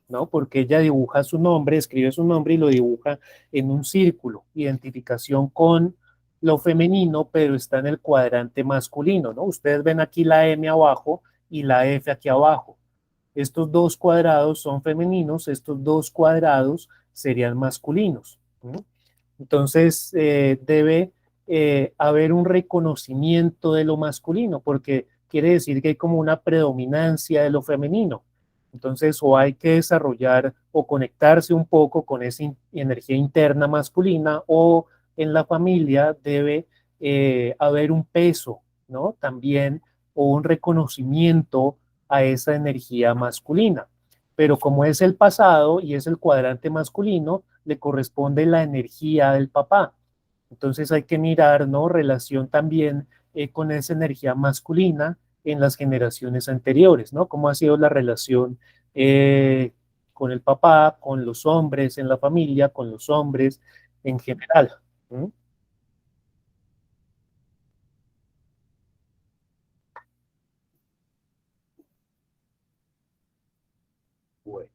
¿no? Porque ella dibuja su nombre, escribe su nombre y lo dibuja en un círculo, identificación con lo femenino, pero está en el cuadrante masculino, ¿no? Ustedes ven aquí la M abajo y la F aquí abajo. Estos dos cuadrados son femeninos, estos dos cuadrados serían masculinos, ¿no? Entonces, debe haber un reconocimiento de lo masculino, porque quiere decir que hay como una predominancia de lo femenino. Entonces, o hay que desarrollar o conectarse un poco con esa energía interna masculina, o en la familia debe haber un peso, ¿no? También, o un reconocimiento a esa energía masculina. Pero como es el pasado y es el cuadrante masculino, le corresponde la energía del papá. Entonces hay que mirar, ¿no? Relación también con esa energía masculina en las generaciones anteriores, ¿no? Cómo ha sido la relación con el papá, con los hombres en la familia, con los hombres en general. ¿Mm? Bueno.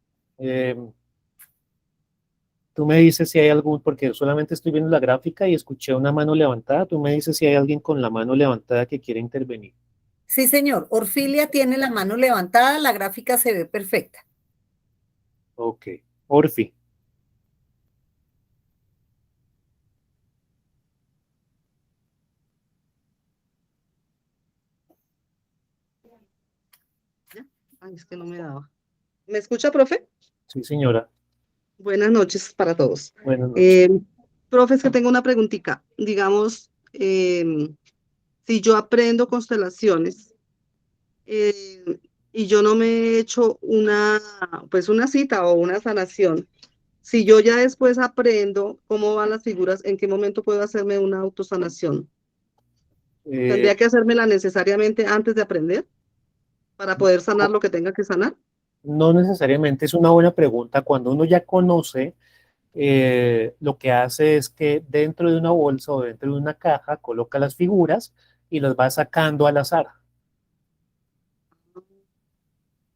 Tú me dices si hay algún, porque solamente estoy viendo la gráfica y escuché una mano levantada, tú me dices si hay alguien con la mano levantada que quiere intervenir. Sí, señor. Orfilia tiene la mano levantada, la gráfica se ve perfecta. Ok. Orfi. Ay, es que no me daba. ¿Me escucha, profe? Sí, señora. Buenas noches para todos. Buenas noches. Profe, es que tengo una preguntita. Digamos, si yo aprendo constelaciones y yo no me he hecho pues una cita o una sanación, si yo ya después aprendo cómo van las figuras, ¿en qué momento puedo hacerme una autosanación? ¿Tendría que hacérmela necesariamente antes de aprender para poder sanar lo que tenga que sanar? No necesariamente, es una buena pregunta. Cuando uno ya conoce, lo que hace es que dentro de una bolsa o dentro de una caja coloca las figuras y las va sacando al azar.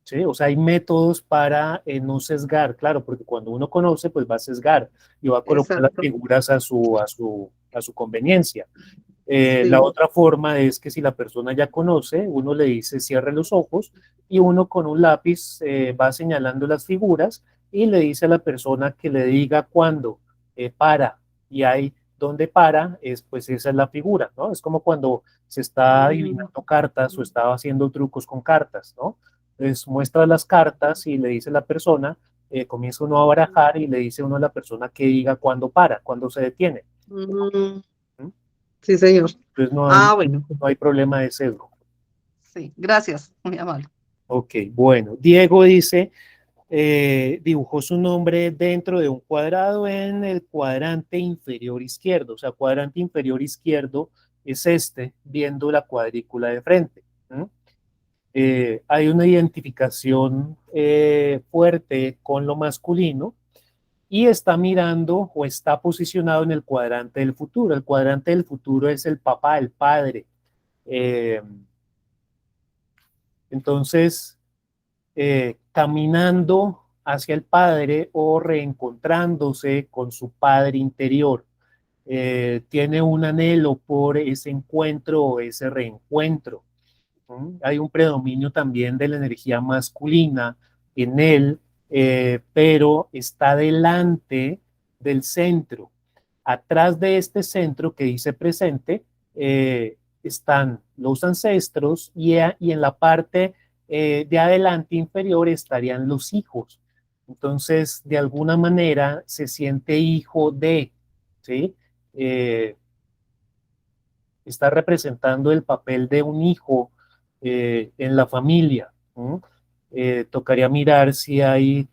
¿Sí? O sea, hay métodos para no sesgar, claro, porque cuando uno conoce, pues va a sesgar y va a colocar las Exacto. figuras a su conveniencia. Sí. La otra forma es que si la persona ya conoce, uno le dice cierre los ojos y uno con un lápiz va señalando las figuras y le dice a la persona que le diga cuándo para, y ahí donde para, pues esa es la figura, ¿no? Es como cuando se está adivinando cartas o estaba haciendo trucos con cartas, ¿no? Entonces muestra las cartas y le dice a la persona, comienza uno a barajar y le dice uno a la persona que diga cuándo para, cuándo se detiene. Mm, ¿Mm? Sí, señor. Entonces Bueno, no hay problema de sesgo. sí, gracias, muy amable. Ok, bueno. Diego dice, dibujó su nombre dentro de un cuadrado en el cuadrante inferior izquierdo. O sea, cuadrante inferior izquierdo es este, viendo la cuadrícula de frente. Hay una identificación fuerte con lo masculino y está mirando o está posicionado en el cuadrante del futuro. El cuadrante del futuro es el papá, el padre. Eh, entonces, caminando hacia el padre o reencontrándose con su padre interior. Tiene un anhelo por ese encuentro o ese reencuentro. Hay un predominio también de la energía masculina en él, pero está delante del centro. Atrás de este centro que dice presente están los ancestros y en la parte de adelante inferior estarían los hijos. Entonces, de alguna manera se siente hijo de, ¿sí? Eh, Está representando el papel de un hijo en la familia. Tocaría mirar si hay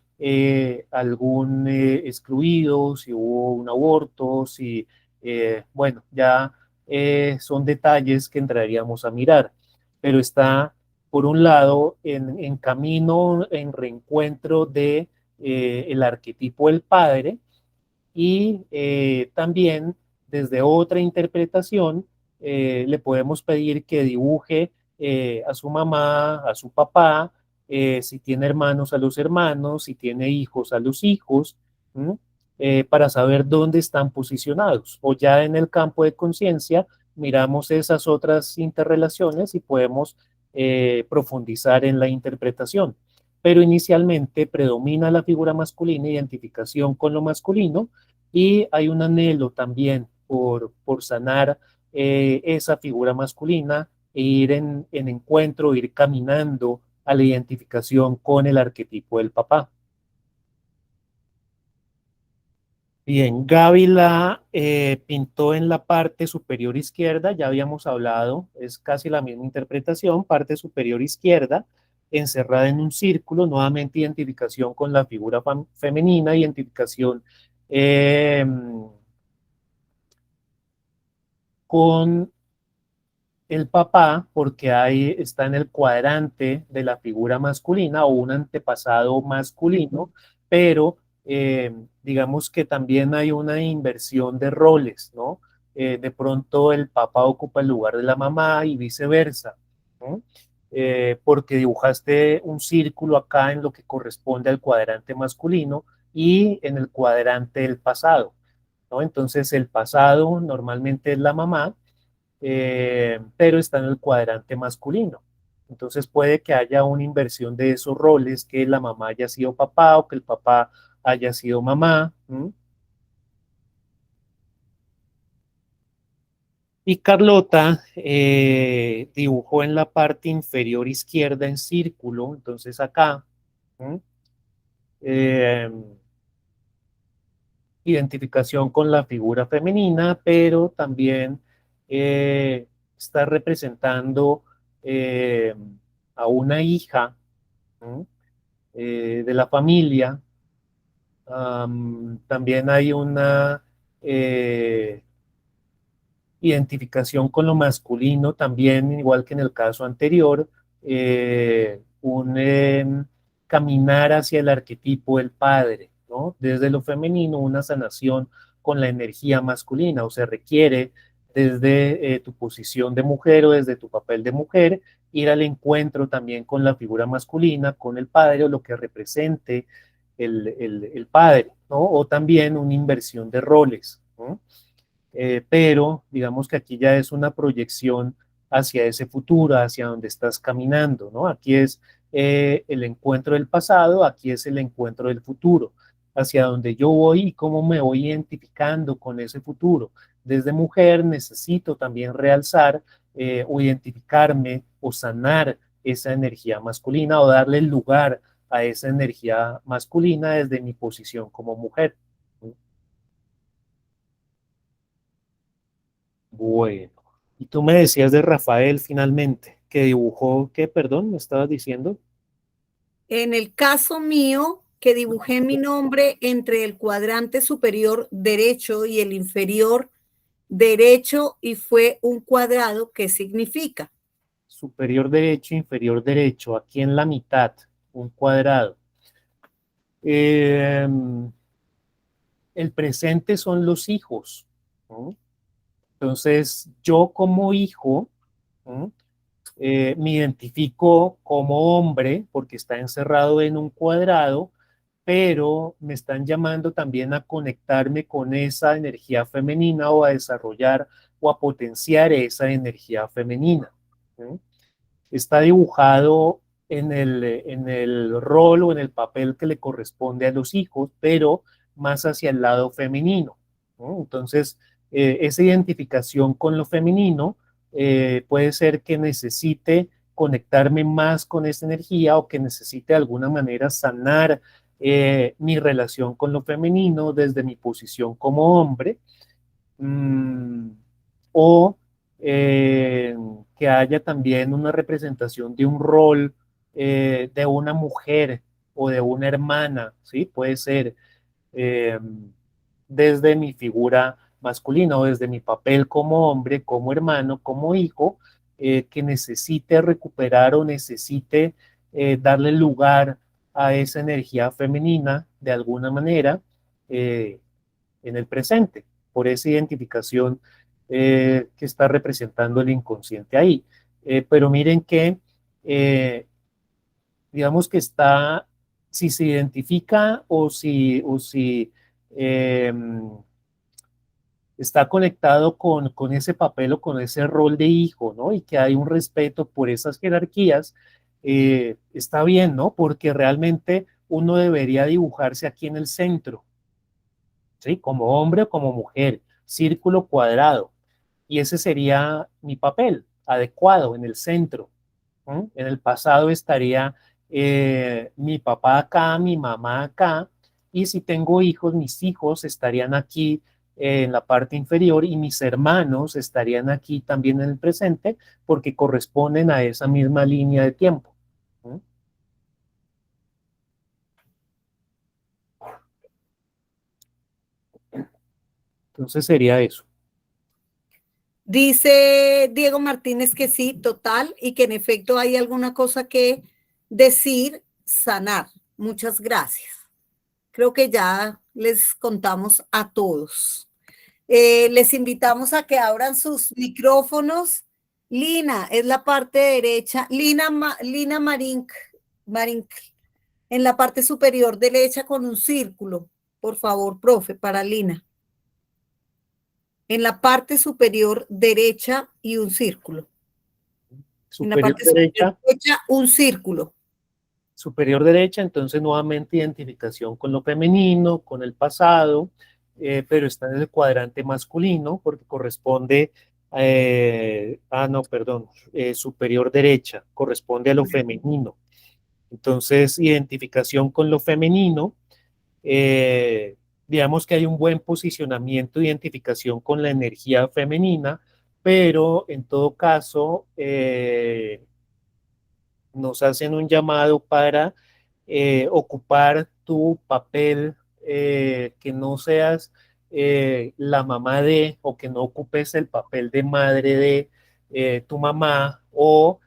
algún excluido, si hubo un aborto, si, bueno, ya son detalles que entraríamos a mirar, pero está, por un lado, en camino, en reencuentro de el arquetipo del padre, y también desde otra interpretación le podemos pedir que dibuje a su mamá, a su papá, si tiene hermanos a los hermanos, si tiene hijos a los hijos, para saber dónde están posicionados. O ya en el campo de conciencia miramos esas otras interrelaciones y podemos profundizar en la interpretación. Pero inicialmente predomina la figura masculina, identificación con lo masculino, y hay un anhelo también por sanar esa figura masculina e ir en encuentro, ir caminando a la identificación con el arquetipo del papá. Bien, Gaby la pintó en la parte superior izquierda, ya habíamos hablado, es casi la misma interpretación, parte superior izquierda, encerrada en un círculo, nuevamente identificación con la figura femenina, identificación con el papá, porque ahí está en el cuadrante de la figura masculina o un antepasado masculino, pero digamos que también hay una inversión de roles, ¿no? De pronto el papá ocupa el lugar de la mamá y viceversa, ¿no? Porque dibujaste un círculo acá en lo que corresponde al cuadrante masculino y en el cuadrante del pasado, ¿no? Entonces el pasado normalmente es la mamá, pero está en el cuadrante masculino. Entonces puede que haya una inversión de esos roles, que la mamá haya sido papá o que el papá haya sido mamá. Y Carlota dibujó en la parte inferior izquierda en círculo, entonces acá. Eh, Identificación con la figura femenina, pero también está representando eh, a una hija de la familia. También hay una identificación con lo masculino, también igual que en el caso anterior, un caminar hacia el arquetipo del padre, ¿no? Desde lo femenino, una sanación con la energía masculina, o se requiere desde tu posición de mujer o desde tu papel de mujer, ir al encuentro también con la figura masculina, con el padre o lo que represente el padre, ¿no? O también una inversión de roles, ¿no? Pero digamos que aquí ya es una proyección hacia ese futuro, hacia donde estás caminando, ¿no? Aquí es el encuentro del pasado, aquí es el encuentro del futuro, hacia donde yo voy y cómo me voy identificando con ese futuro. Desde mujer necesito también realzar o identificarme o sanar esa energía masculina o darle lugar a esa energía masculina desde mi posición como mujer. Bueno, y tú me decías de Rafael finalmente, que dibujó, ¿qué? Perdón, me estabas diciendo. En el caso mío, que dibujé mi nombre entre el cuadrante superior derecho y el inferior derecho y fue un cuadrado, ¿qué significa? Superior derecho, inferior derecho, aquí en la mitad, un cuadrado. El presente son los hijos, ¿no? Entonces, yo como hijo, ¿no? Me identifico como hombre porque está encerrado en un cuadrado, pero me están llamando también a conectarme con esa energía femenina o a desarrollar o a potenciar esa energía femenina, ¿no? Está dibujado en el rol o en el papel que le corresponde a los hijos, pero más hacia el lado femenino, ¿no? Entonces, esa identificación con lo femenino puede ser que necesite conectarme más con esa energía o que necesite de alguna manera sanar mi relación con lo femenino desde mi posición como hombre, mm, o que haya también una representación de un rol de una mujer o de una hermana, ¿sí? Puede ser eh, desde mi figura masculina o desde mi papel como hombre, como hermano, como hijo, que necesite recuperar o necesite darle lugar a esa energía femenina de alguna manera en el presente, por esa identificación que está representando el inconsciente ahí. Pero miren que, digamos que está, si se identifica o si eh, está conectado con ese papel o con ese rol de hijo, ¿no? Y que hay un respeto por esas jerarquías, está bien, ¿no? Porque realmente uno debería dibujarse aquí en el centro, ¿sí? Como hombre o como mujer, círculo cuadrado. Y ese sería mi papel adecuado en el centro. ¿No? En el pasado estaría mi papá acá, mi mamá acá, y si tengo hijos, mis hijos estarían aquí en la parte inferior y mis hermanos estarían aquí también en el presente porque corresponden a esa misma línea de tiempo. ¿No? Entonces sería eso. Dice Diego Martínez que sí, total, y que en efecto hay alguna cosa que decir, sanar. Muchas gracias. Creo que ya les contamos a todos. Les invitamos a que abran sus micrófonos. Lina, es la parte derecha. Lina Marink, en la parte superior derecha con un círculo. Por favor, profe, para Lina. En la parte superior derecha y un círculo. En la Superior parte derecha. superior derecha, un círculo. Superior derecha, entonces nuevamente identificación con lo femenino, con el pasado, pero está en el cuadrante masculino porque corresponde, no, perdón, superior derecha, corresponde a lo femenino. Entonces, identificación con lo femenino, eh, digamos que hay un buen posicionamiento, identificación con la energía femenina, pero en todo caso, nos hacen un llamado para ocupar tu papel, que no seas la mamá de, o que no ocupes el papel de madre de tu mamá o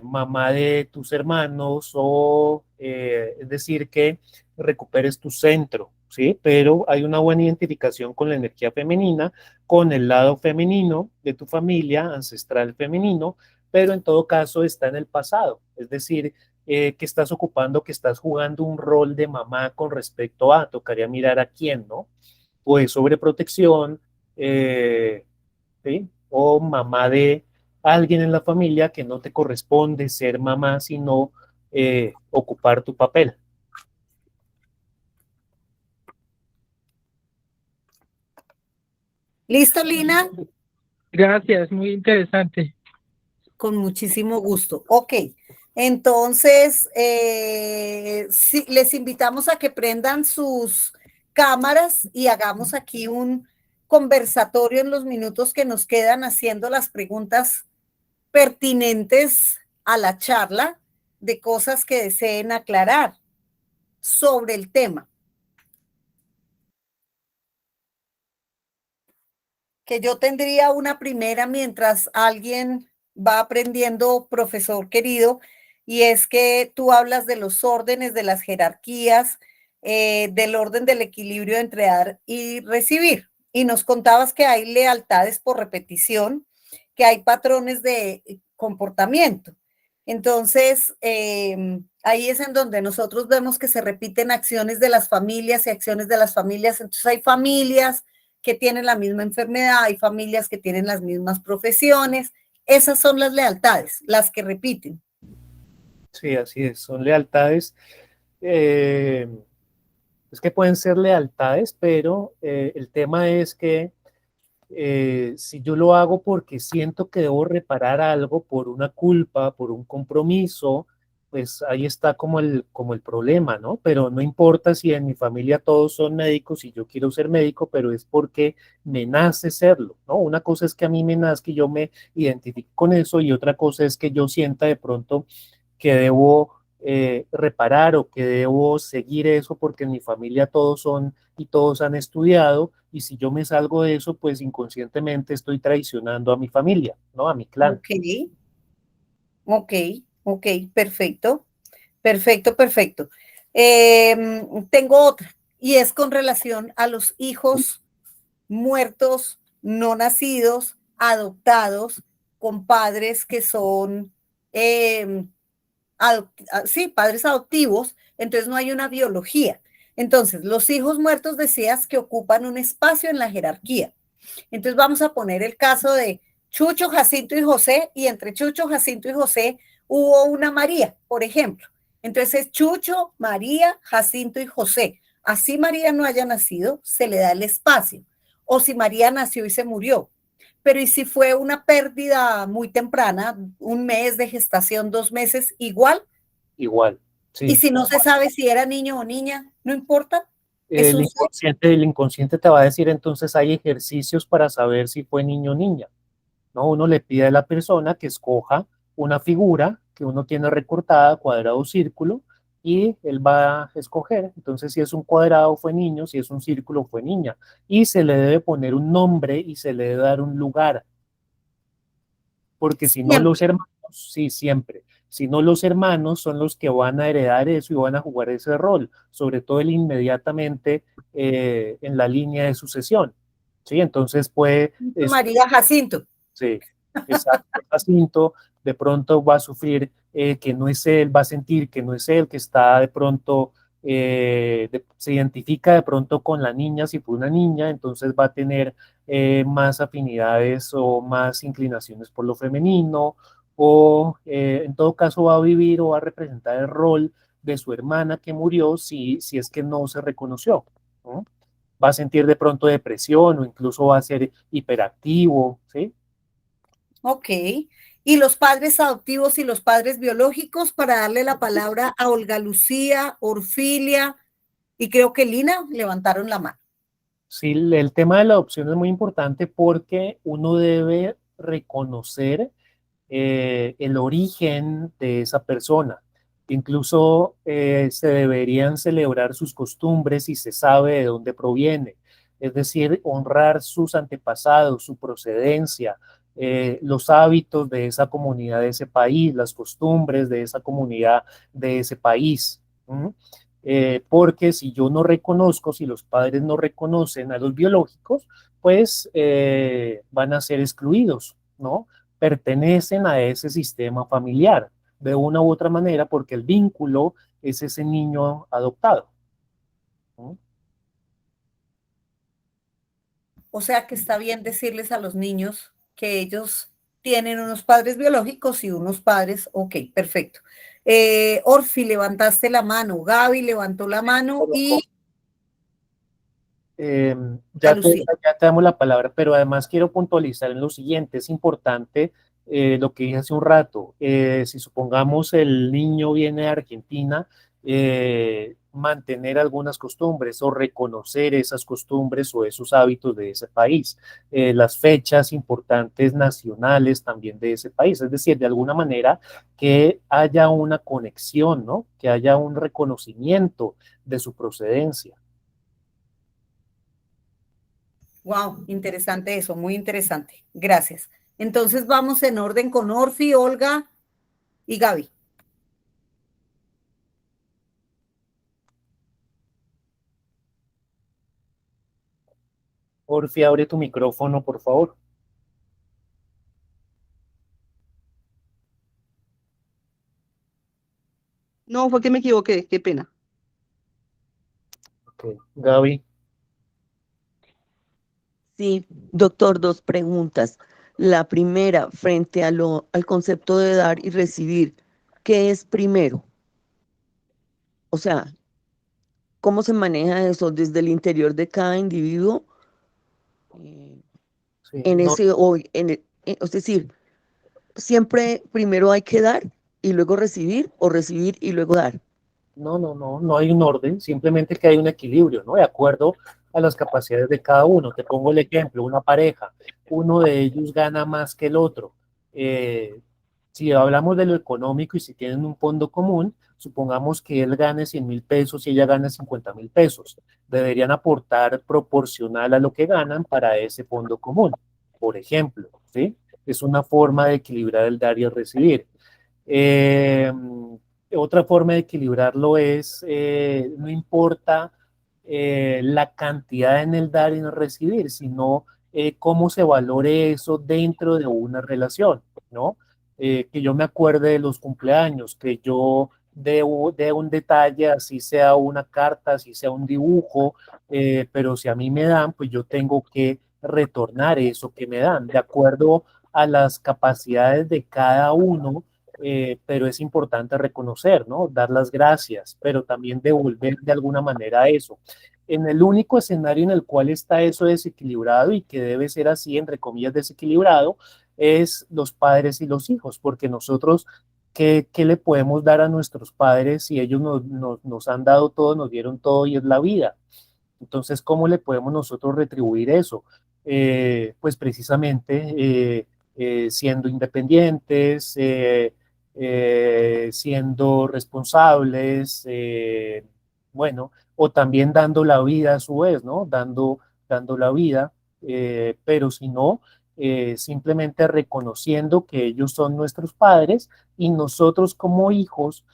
mamá de tus hermanos, o es decir, que recuperes tu centro, ¿sí? Pero hay una buena identificación con la energía femenina, con el lado femenino de tu familia, ancestral femenino, pero en todo caso está en el pasado, es decir, que estás ocupando, que estás jugando un rol de mamá con respecto a, tocaría mirar a quién, ¿no? Pues sobreprotección, ¿sí? O mamá de alguien en la familia que no te corresponde ser mamá, sino ocupar tu papel. ¿Listo, Lina? Gracias, muy interesante. Con muchísimo gusto. Ok, entonces sí, les invitamos a que prendan sus cámaras y hagamos aquí un conversatorio en los minutos que nos quedan haciendo las preguntas pertinentes a la charla de cosas que deseen aclarar sobre el tema. Que yo tendría una primera mientras alguien va aprendiendo, profesor querido, y es que tú hablas de los órdenes, de las jerarquías, del orden del equilibrio entre dar y recibir. Y nos contabas que hay lealtades por repetición, que hay patrones de comportamiento. Entonces, ahí es en donde nosotros vemos que se repiten acciones de las familias y acciones de las familias. Entonces, hay familias que tienen la misma enfermedad, hay familias que tienen las mismas profesiones. Esas son las lealtades, las que repiten. Sí, así es, son lealtades. Es que pueden ser lealtades, pero el tema es que si yo lo hago porque siento que debo reparar algo por una culpa, por un compromiso, pues ahí está como el problema, ¿no? Pero no importa si en mi familia todos son médicos y yo quiero ser médico, pero es porque me nace serlo, ¿no? Una cosa es que a mí me nazca y yo me identifique con eso, y otra cosa es que yo sienta de pronto que debo reparar o que debo seguir eso porque en mi familia todos son y todos han estudiado, y si yo me salgo de eso, pues inconscientemente estoy traicionando a mi familia, ¿no? A mi clan. Ok, perfecto, perfecto. Tengo otra, y es con relación a los hijos muertos, no nacidos, adoptados, con padres que son, sí, padres adoptivos, entonces no hay una biología. Entonces, los hijos muertos decías que ocupan un espacio en la jerarquía. Entonces vamos a poner el caso de Chucho, Jacinto y José, y entre Chucho, Jacinto y José hubo una María, por ejemplo. Entonces Chucho, María, Jacinto y José. Así María no haya nacido, se le da el espacio. O si María nació y se murió. Pero ¿y si fue una pérdida muy temprana, un mes de gestación, 2 meses, igual? Igual, sí. Y si no se sabe si era niño o niña, ¿no importa? El inconsciente te va a decir, entonces hay ejercicios para saber si fue niño o niña, ¿no? Uno le pide a la persona que escoja una figura que uno tiene recortada, cuadrado o círculo, y él va a escoger. Entonces, si es un cuadrado fue niño, si es un círculo fue niña, y se le debe poner un nombre y se le debe dar un lugar, porque si no los hermanos, sí, siempre, si no los hermanos son los que van a heredar eso y van a jugar ese rol, sobre todo el inmediatamente en la línea de sucesión, ¿sí? Entonces puede... María Jacinto. Sí, exacto. Jacinto de pronto va a sufrir que no es él, va a sentir que no es él, que está de pronto, se identifica de pronto con la niña, si fue una niña, entonces va a tener más afinidades o más inclinaciones por lo femenino, o en todo caso va a vivir o va a representar el rol de su hermana que murió si es que no se reconoció, ¿no? Va a sentir de pronto depresión o incluso va a ser hiperactivo, ¿sí? Ok. ¿Y los padres adoptivos y los padres biológicos? Para darle la palabra a Olga Lucía, Orfilia y creo que Lina levantaron la mano. Sí, el tema de la adopción es muy importante porque uno debe reconocer el origen de esa persona. Incluso se deberían celebrar sus costumbres si se sabe de dónde proviene. Es decir, honrar sus antepasados, su procedencia, los hábitos de esa comunidad de ese país, las costumbres de esa comunidad de ese país. Porque si yo no reconozco, si los padres no reconocen a los biológicos, pues van a ser excluidos, ¿no? Pertenecen a ese sistema familiar de una u otra manera porque el vínculo es ese niño adoptado, ¿no? O sea que está bien decirles a los niños que ellos tienen unos padres biológicos y unos padres, ok, perfecto. Orfi, levantaste la mano, Gaby levantó la mano y... Ya te damos la palabra, pero además quiero puntualizar en lo siguiente, es importante lo que dije hace un rato, si supongamos el niño viene de Argentina, mantener algunas costumbres o reconocer esas costumbres o esos hábitos de ese país, las fechas importantes nacionales también de ese país, es decir, de alguna manera que haya una conexión, ¿no? Que haya un reconocimiento de su procedencia. Wow, interesante eso, muy interesante. Gracias. Entonces vamos en orden con Orfi, Olga y Gaby. Orfi, abre tu micrófono, por favor. No, fue que me equivoqué, qué pena. Okay. Gaby. Sí, doctor, dos preguntas. La primera, frente a al concepto de dar y recibir, ¿qué es primero? O sea, ¿cómo se maneja eso desde el interior de cada individuo? Sí, En no, ese, o es decir, siempre primero hay que dar y luego recibir, o recibir y luego dar. no hay un orden, simplemente que hay un equilibrio, ¿no? De acuerdo a las capacidades de cada uno. Te pongo el ejemplo, una pareja, uno de ellos gana más que el otro. Eh, si hablamos de lo económico y si tienen un fondo común, supongamos que él gane 100.000 pesos y ella gana 50.000 pesos. Deberían aportar proporcional a lo que ganan para ese fondo común, por ejemplo, ¿sí? Es una forma de equilibrar el dar y el recibir. Eh, Otra forma de equilibrarlo es, no importa la cantidad en el dar y en el recibir, sino cómo se valore eso dentro de una relación, ¿no? Que yo me acuerde de los cumpleaños, que yo de un detalle, así sea una carta, así sea un dibujo, pero si a mí me dan, pues yo tengo que retornar eso que me dan, de acuerdo a las capacidades de cada uno, pero es importante reconocer, ¿no? Dar las gracias, pero también devolver de alguna manera eso. En el único escenario en el cual está eso desequilibrado y que debe ser así, entre comillas, desequilibrado, es los padres y los hijos, porque nosotros, ¿qué le podemos dar a nuestros padres si ellos nos han dado todo, nos dieron todo y es la vida? Entonces, ¿cómo le podemos nosotros retribuir eso? Pues precisamente siendo independientes, siendo responsables, bueno, o también dando la vida a su vez, ¿no? Dando la vida, pero si no, simplemente reconociendo que ellos son nuestros padres y nosotros como hijos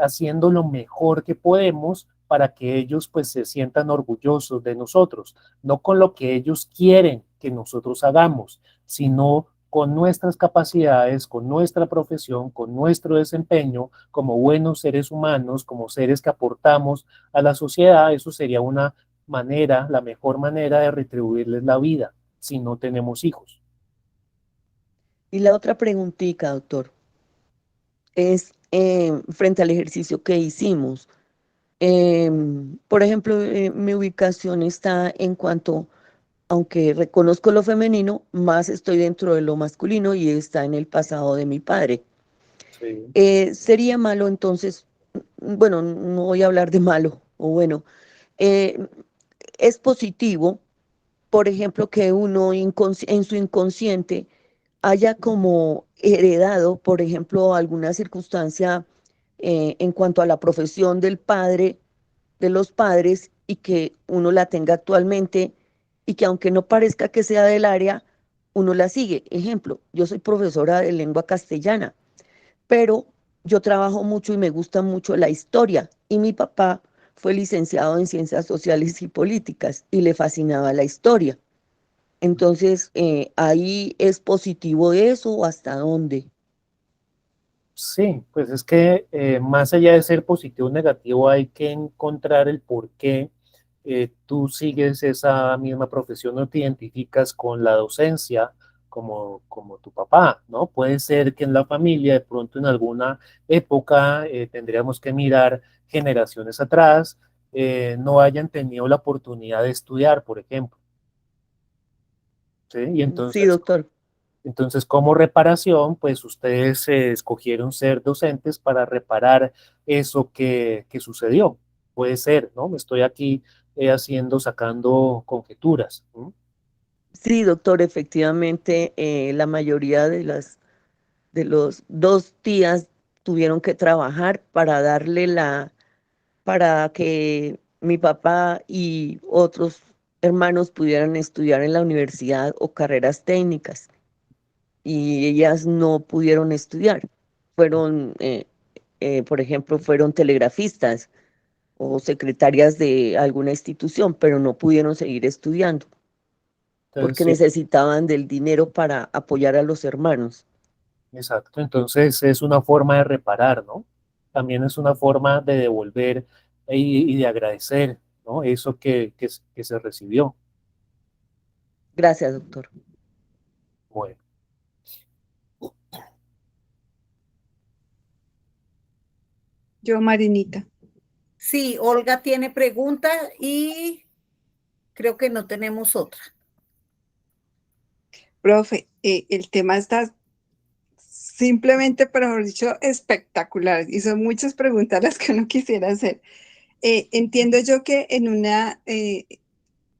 haciendo lo mejor que podemos para que ellos pues se sientan orgullosos de nosotros, no con lo que ellos quieren que nosotros hagamos, sino con nuestras capacidades, con nuestra profesión, con nuestro desempeño como buenos seres humanos, como seres que aportamos a la sociedad. Eso sería una manera, la mejor manera de retribuirles la vida si no tenemos hijos. Y la otra preguntita, doctor, es frente al ejercicio que hicimos. Por ejemplo, mi ubicación está en cuanto, aunque reconozco lo femenino, más estoy dentro de lo masculino y está en el pasado de mi padre. Sí. Sería malo entonces, bueno, no voy a hablar de malo, o bueno, eh, es positivo, por ejemplo, que uno en su inconsciente haya como heredado, por ejemplo, alguna circunstancia en cuanto a la profesión del padre, de los padres, y que uno la tenga actualmente y que aunque no parezca que sea del área, uno la sigue. Ejemplo, yo soy profesora de lengua castellana, pero yo trabajo mucho y me gusta mucho la historia y mi papá fue licenciado en ciencias sociales y políticas y le fascinaba la historia. Entonces, ahí es positivo eso o hasta dónde. Sí, pues es que más allá de ser positivo o negativo, hay que encontrar el por qué tú sigues esa misma profesión o te identificas con la docencia como tu papá, ¿no? Puede ser que en la familia, de pronto en alguna época, tendríamos que mirar generaciones atrás, no hayan tenido la oportunidad de estudiar, por ejemplo. ¿Sí? Y Sí, entonces doctor. Entonces, como reparación, pues ustedes escogieron ser docentes para reparar eso que sucedió. Puede ser, ¿no? Me estoy aquí sacando conjeturas. ¿No? Sí, doctor, efectivamente, la mayoría de los dos tías tuvieron que trabajar para para que mi papá y otros hermanos pudieran estudiar en la universidad o carreras técnicas. Y ellas no pudieron estudiar. Fueron, por ejemplo, fueron telegrafistas o secretarias de alguna institución, pero no pudieron seguir estudiando porque Entonces, necesitaban del dinero para apoyar a los hermanos. exacto. Entonces es una forma de reparar, ¿no? También es una forma de devolver y de agradecer, ¿no? Eso que se recibió. Gracias, doctor. Bueno, Yo, Marinita. Sí, Olga tiene pregunta y creo que no tenemos otra. Profe, el tema está simplemente, pero mejor dicho, espectacular. Y son muchas preguntas las que uno quisiera hacer. Entiendo yo que en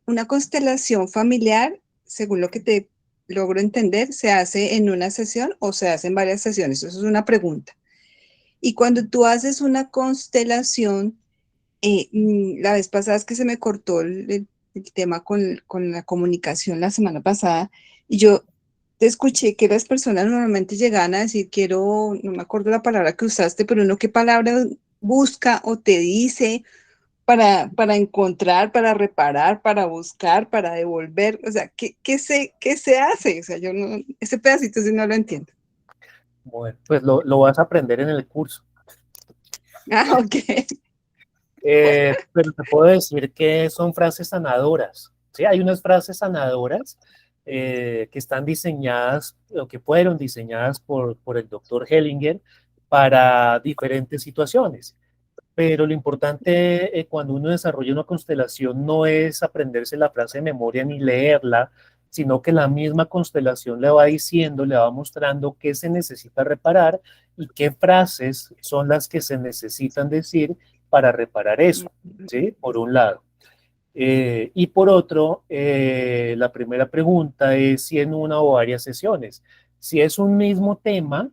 una constelación familiar, según lo que te logro entender, se hace en una sesión o se hace en varias sesiones. Eso es una pregunta. Y cuando tú haces una constelación, la vez pasada es que se me cortó el tema con la comunicación la semana pasada y yo te escuché que las personas normalmente llegaban a decir, quiero, no me acuerdo la palabra que usaste, pero uno qué palabra busca o te dice para encontrar, para reparar, para buscar, para devolver, o sea, qué se hace? O sea, yo no, ese pedacito sí no lo entiendo. bueno, pues lo vas a aprender en el curso. Ah, ok. Pero te puedo decir que son frases sanadoras. Sí, hay unas frases sanadoras que están diseñadas o que fueron diseñadas por el doctor Hellinger para diferentes situaciones. Pero lo importante cuando uno desarrolla una constelación no es aprenderse la frase de memoria ni leerla, sino que la misma constelación le va diciendo, le va mostrando qué se necesita reparar y qué frases son las que se necesitan decir para reparar eso, ¿sí? Por un lado. Y por otro, la primera pregunta es si en una o varias sesiones. Si es un mismo tema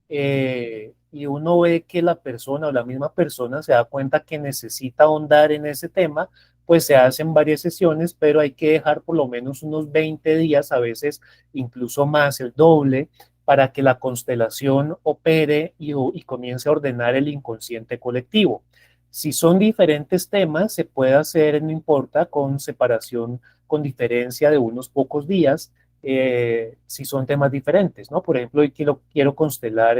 y uno ve que la persona o la misma persona se da cuenta que necesita ahondar en ese tema, pues se hacen varias sesiones, pero hay que dejar por lo menos unos 20 días, a veces incluso más, el doble, para que la constelación opere y comience a ordenar el inconsciente colectivo. Si son diferentes temas, se puede hacer, no importa, con separación, con diferencia de unos pocos días, si son temas diferentes, ¿no? Por ejemplo, hoy quiero constelar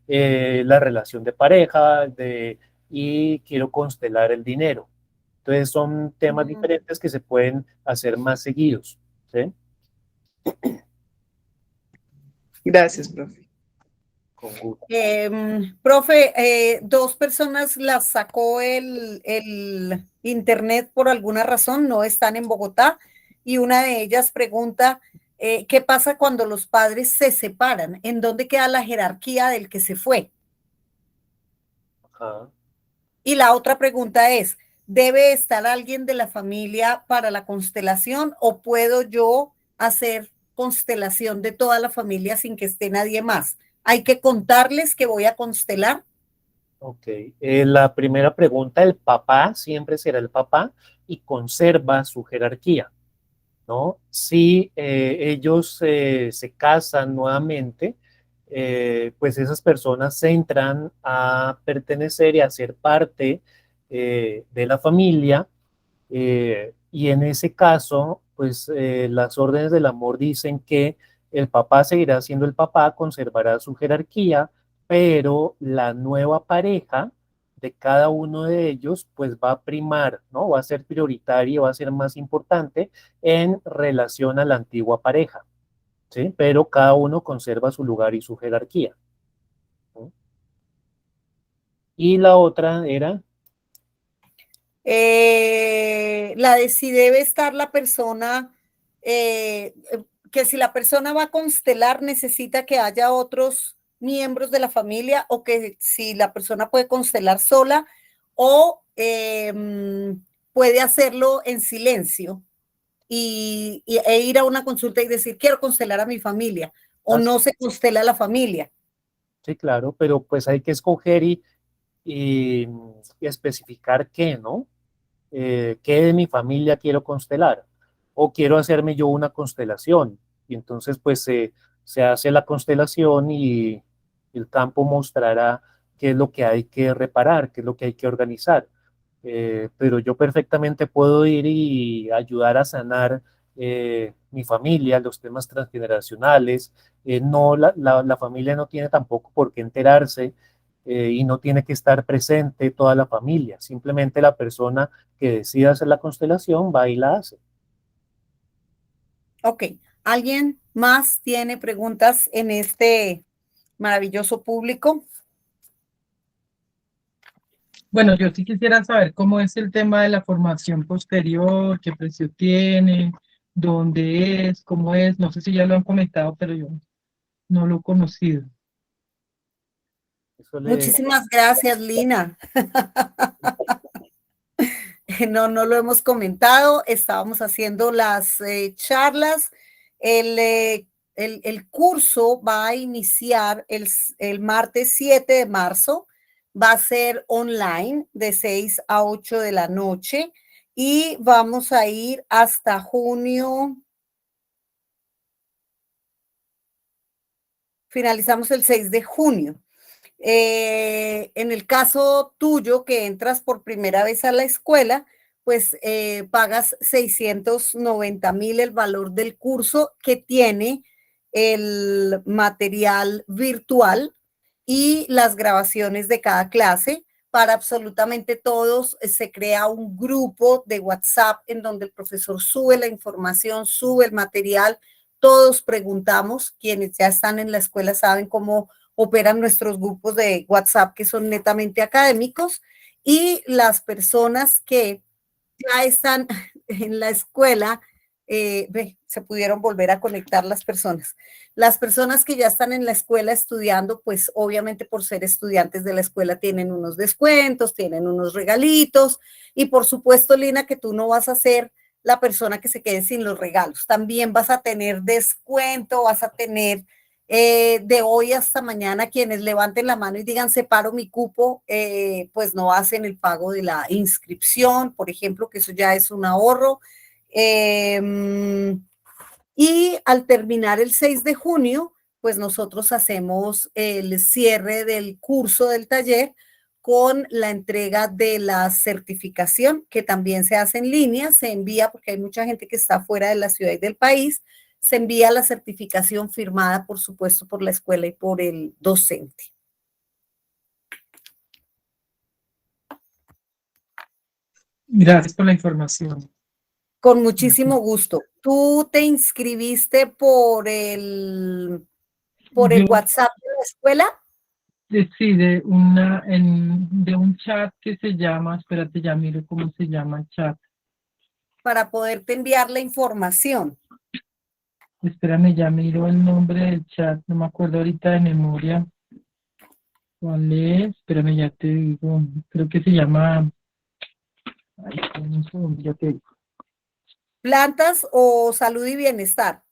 la relación de pareja y quiero constelar el dinero. Entonces son temas diferentes que se pueden hacer más seguidos, ¿sí? Gracias, profe. Con gusto. Profe, dos personas las sacó el internet por alguna razón, no están en Bogotá, y una de ellas pregunta, ¿qué pasa cuando los padres se separan? ¿En dónde queda la jerarquía del que se fue? Ajá. Y la otra pregunta es, ¿debe estar alguien de la familia para la constelación o puedo yo hacer constelación de toda la familia sin que esté nadie más? ¿Hay que contarles que voy a constelar? Ok. La primera pregunta, el papá siempre será el papá y conserva su jerarquía, ¿no? Si ellos se casan nuevamente, pues esas personas se entran a pertenecer y a ser parte de la familia y en ese caso, pues las órdenes del amor dicen que el papá seguirá siendo el papá, conservará su jerarquía, pero la nueva pareja de cada uno de ellos, pues va a primar, ¿no? Va a ser prioritaria, va a ser más importante en relación a la antigua pareja, ¿sí? Pero cada uno conserva su lugar y su jerarquía, ¿no? Y la otra era, La de si debe estar la persona que si la persona va a constelar necesita que haya otros miembros de la familia o que si la persona puede constelar sola o puede hacerlo en silencio e ir a una consulta y decir quiero constelar a mi familia o no se constela a la familia. Sí, claro, pero pues hay que escoger y especificar qué, ¿no? ¿Qué de mi familia quiero constelar? O quiero hacerme yo una constelación. Y entonces pues se hace la constelación y el campo mostrará qué es lo que hay que reparar, qué es lo que hay que organizar. Pero yo perfectamente puedo ir y ayudar a sanar mi familia, los temas transgeneracionales. No, la familia no tiene tampoco por qué enterarse y no tiene que estar presente toda la familia. Simplemente la persona que decida hacer la constelación va y la hace. Ok, ¿alguien más tiene preguntas en este maravilloso público? Bueno, yo sí quisiera saber cómo es el tema de la formación posterior, qué precio tiene, dónde es, cómo es. No sé si ya lo han comentado, pero yo no lo he conocido. Muchísimas gracias, Lina. No, no lo hemos comentado. Estábamos haciendo las charlas. El curso va a iniciar el martes 7 de marzo. Va a ser online de 6 a 8 de la noche y vamos a ir hasta junio. Finalizamos el 6 de junio. En el caso tuyo, que entras por primera vez a la escuela, pues pagas 690,000 el valor del curso que tiene el material virtual y las grabaciones de cada clase. Para absolutamente todos se crea un grupo de WhatsApp en donde el profesor sube la información, sube el material, todos preguntamos, quienes ya están en la escuela saben cómo operan nuestros grupos de WhatsApp que son netamente académicos y las personas que ya están en la escuela, se pudieron volver a conectar las personas. Las personas que ya están en la escuela estudiando, pues obviamente por ser estudiantes de la escuela tienen unos descuentos, tienen unos regalitos y por supuesto, Lina, que tú no vas a ser la persona que se quede sin los regalos. También vas a tener descuento, vas a tener de hoy hasta mañana quienes levanten la mano y digan separo mi cupo, pues no hacen el pago de la inscripción, por ejemplo, que eso ya es un ahorro. Y al terminar el 6 de junio, pues nosotros hacemos el cierre del curso del taller con la entrega de la certificación, que también se hace en línea, se envía porque hay mucha gente que está fuera de la ciudad y del país, se envía la certificación firmada, por supuesto, por la escuela y por el docente. Gracias por la información. Con muchísimo gusto. ¿Tú te inscribiste por el WhatsApp de la escuela? Sí, de un chat que se llama, espérate, ya miro cómo se llama el chat. Para poderte enviar la información. Espérame, ya miro el nombre del chat, no me acuerdo ahorita de memoria. ¿Cuál es? Espérame, ya te digo, creo que se llama... Ay, un segundo, ya te digo. ¿Plantas o salud y bienestar?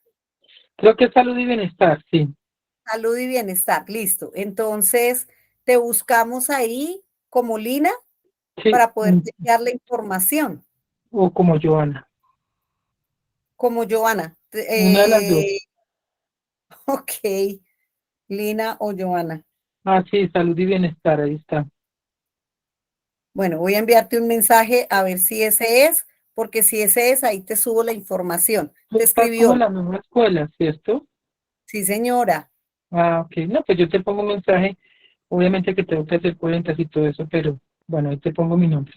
Creo que es salud y bienestar, sí. Salud y bienestar, listo. Entonces, te buscamos ahí como Lina Sí. para poder enviar la información. O como Joana. Como Joana. Una de las dos. Ok, Lina o Joana. Ah, sí, salud y bienestar, ahí está. Bueno, voy a enviarte un mensaje a ver si ese es, porque si ese es, ahí te subo la información. Te Estás como escribió. en la misma escuela, ¿cierto? Sí, señora. Ah, ok. No, pues yo te pongo un mensaje. Obviamente que tengo que hacer cuentas y todo eso, pero bueno, ahí te pongo mi nombre.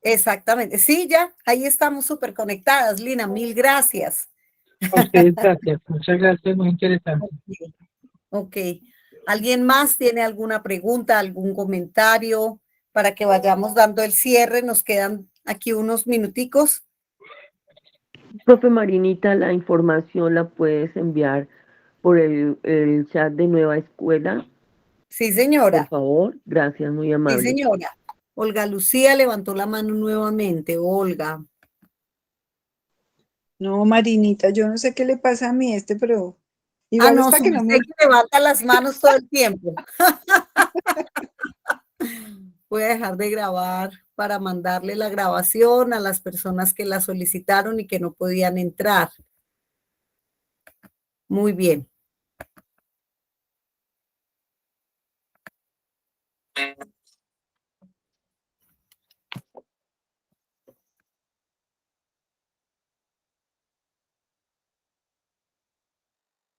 Exactamente. Sí, ya, ahí estamos súper conectadas, Lina. Mil gracias. A ustedes, gracias. Muchas gracias, muy interesante. Ok. ¿Alguien más tiene alguna pregunta, algún comentario para que vayamos dando el cierre? Nos quedan aquí unos minuticos. Profe Marinita, la información la puedes enviar por el chat de Nueva Escuela, Sí, por señora. favor. Gracias, muy Sí, amable. señora. Olga Lucía levantó la mano nuevamente. Olga. No, Marinita, yo no sé qué le pasa a mí pero Ah, igual es no, para su que no me... merced que levanta las manos todo el tiempo. Voy a dejar de grabar para mandarle la grabación a las personas que la solicitaron y que no podían entrar. Muy bien.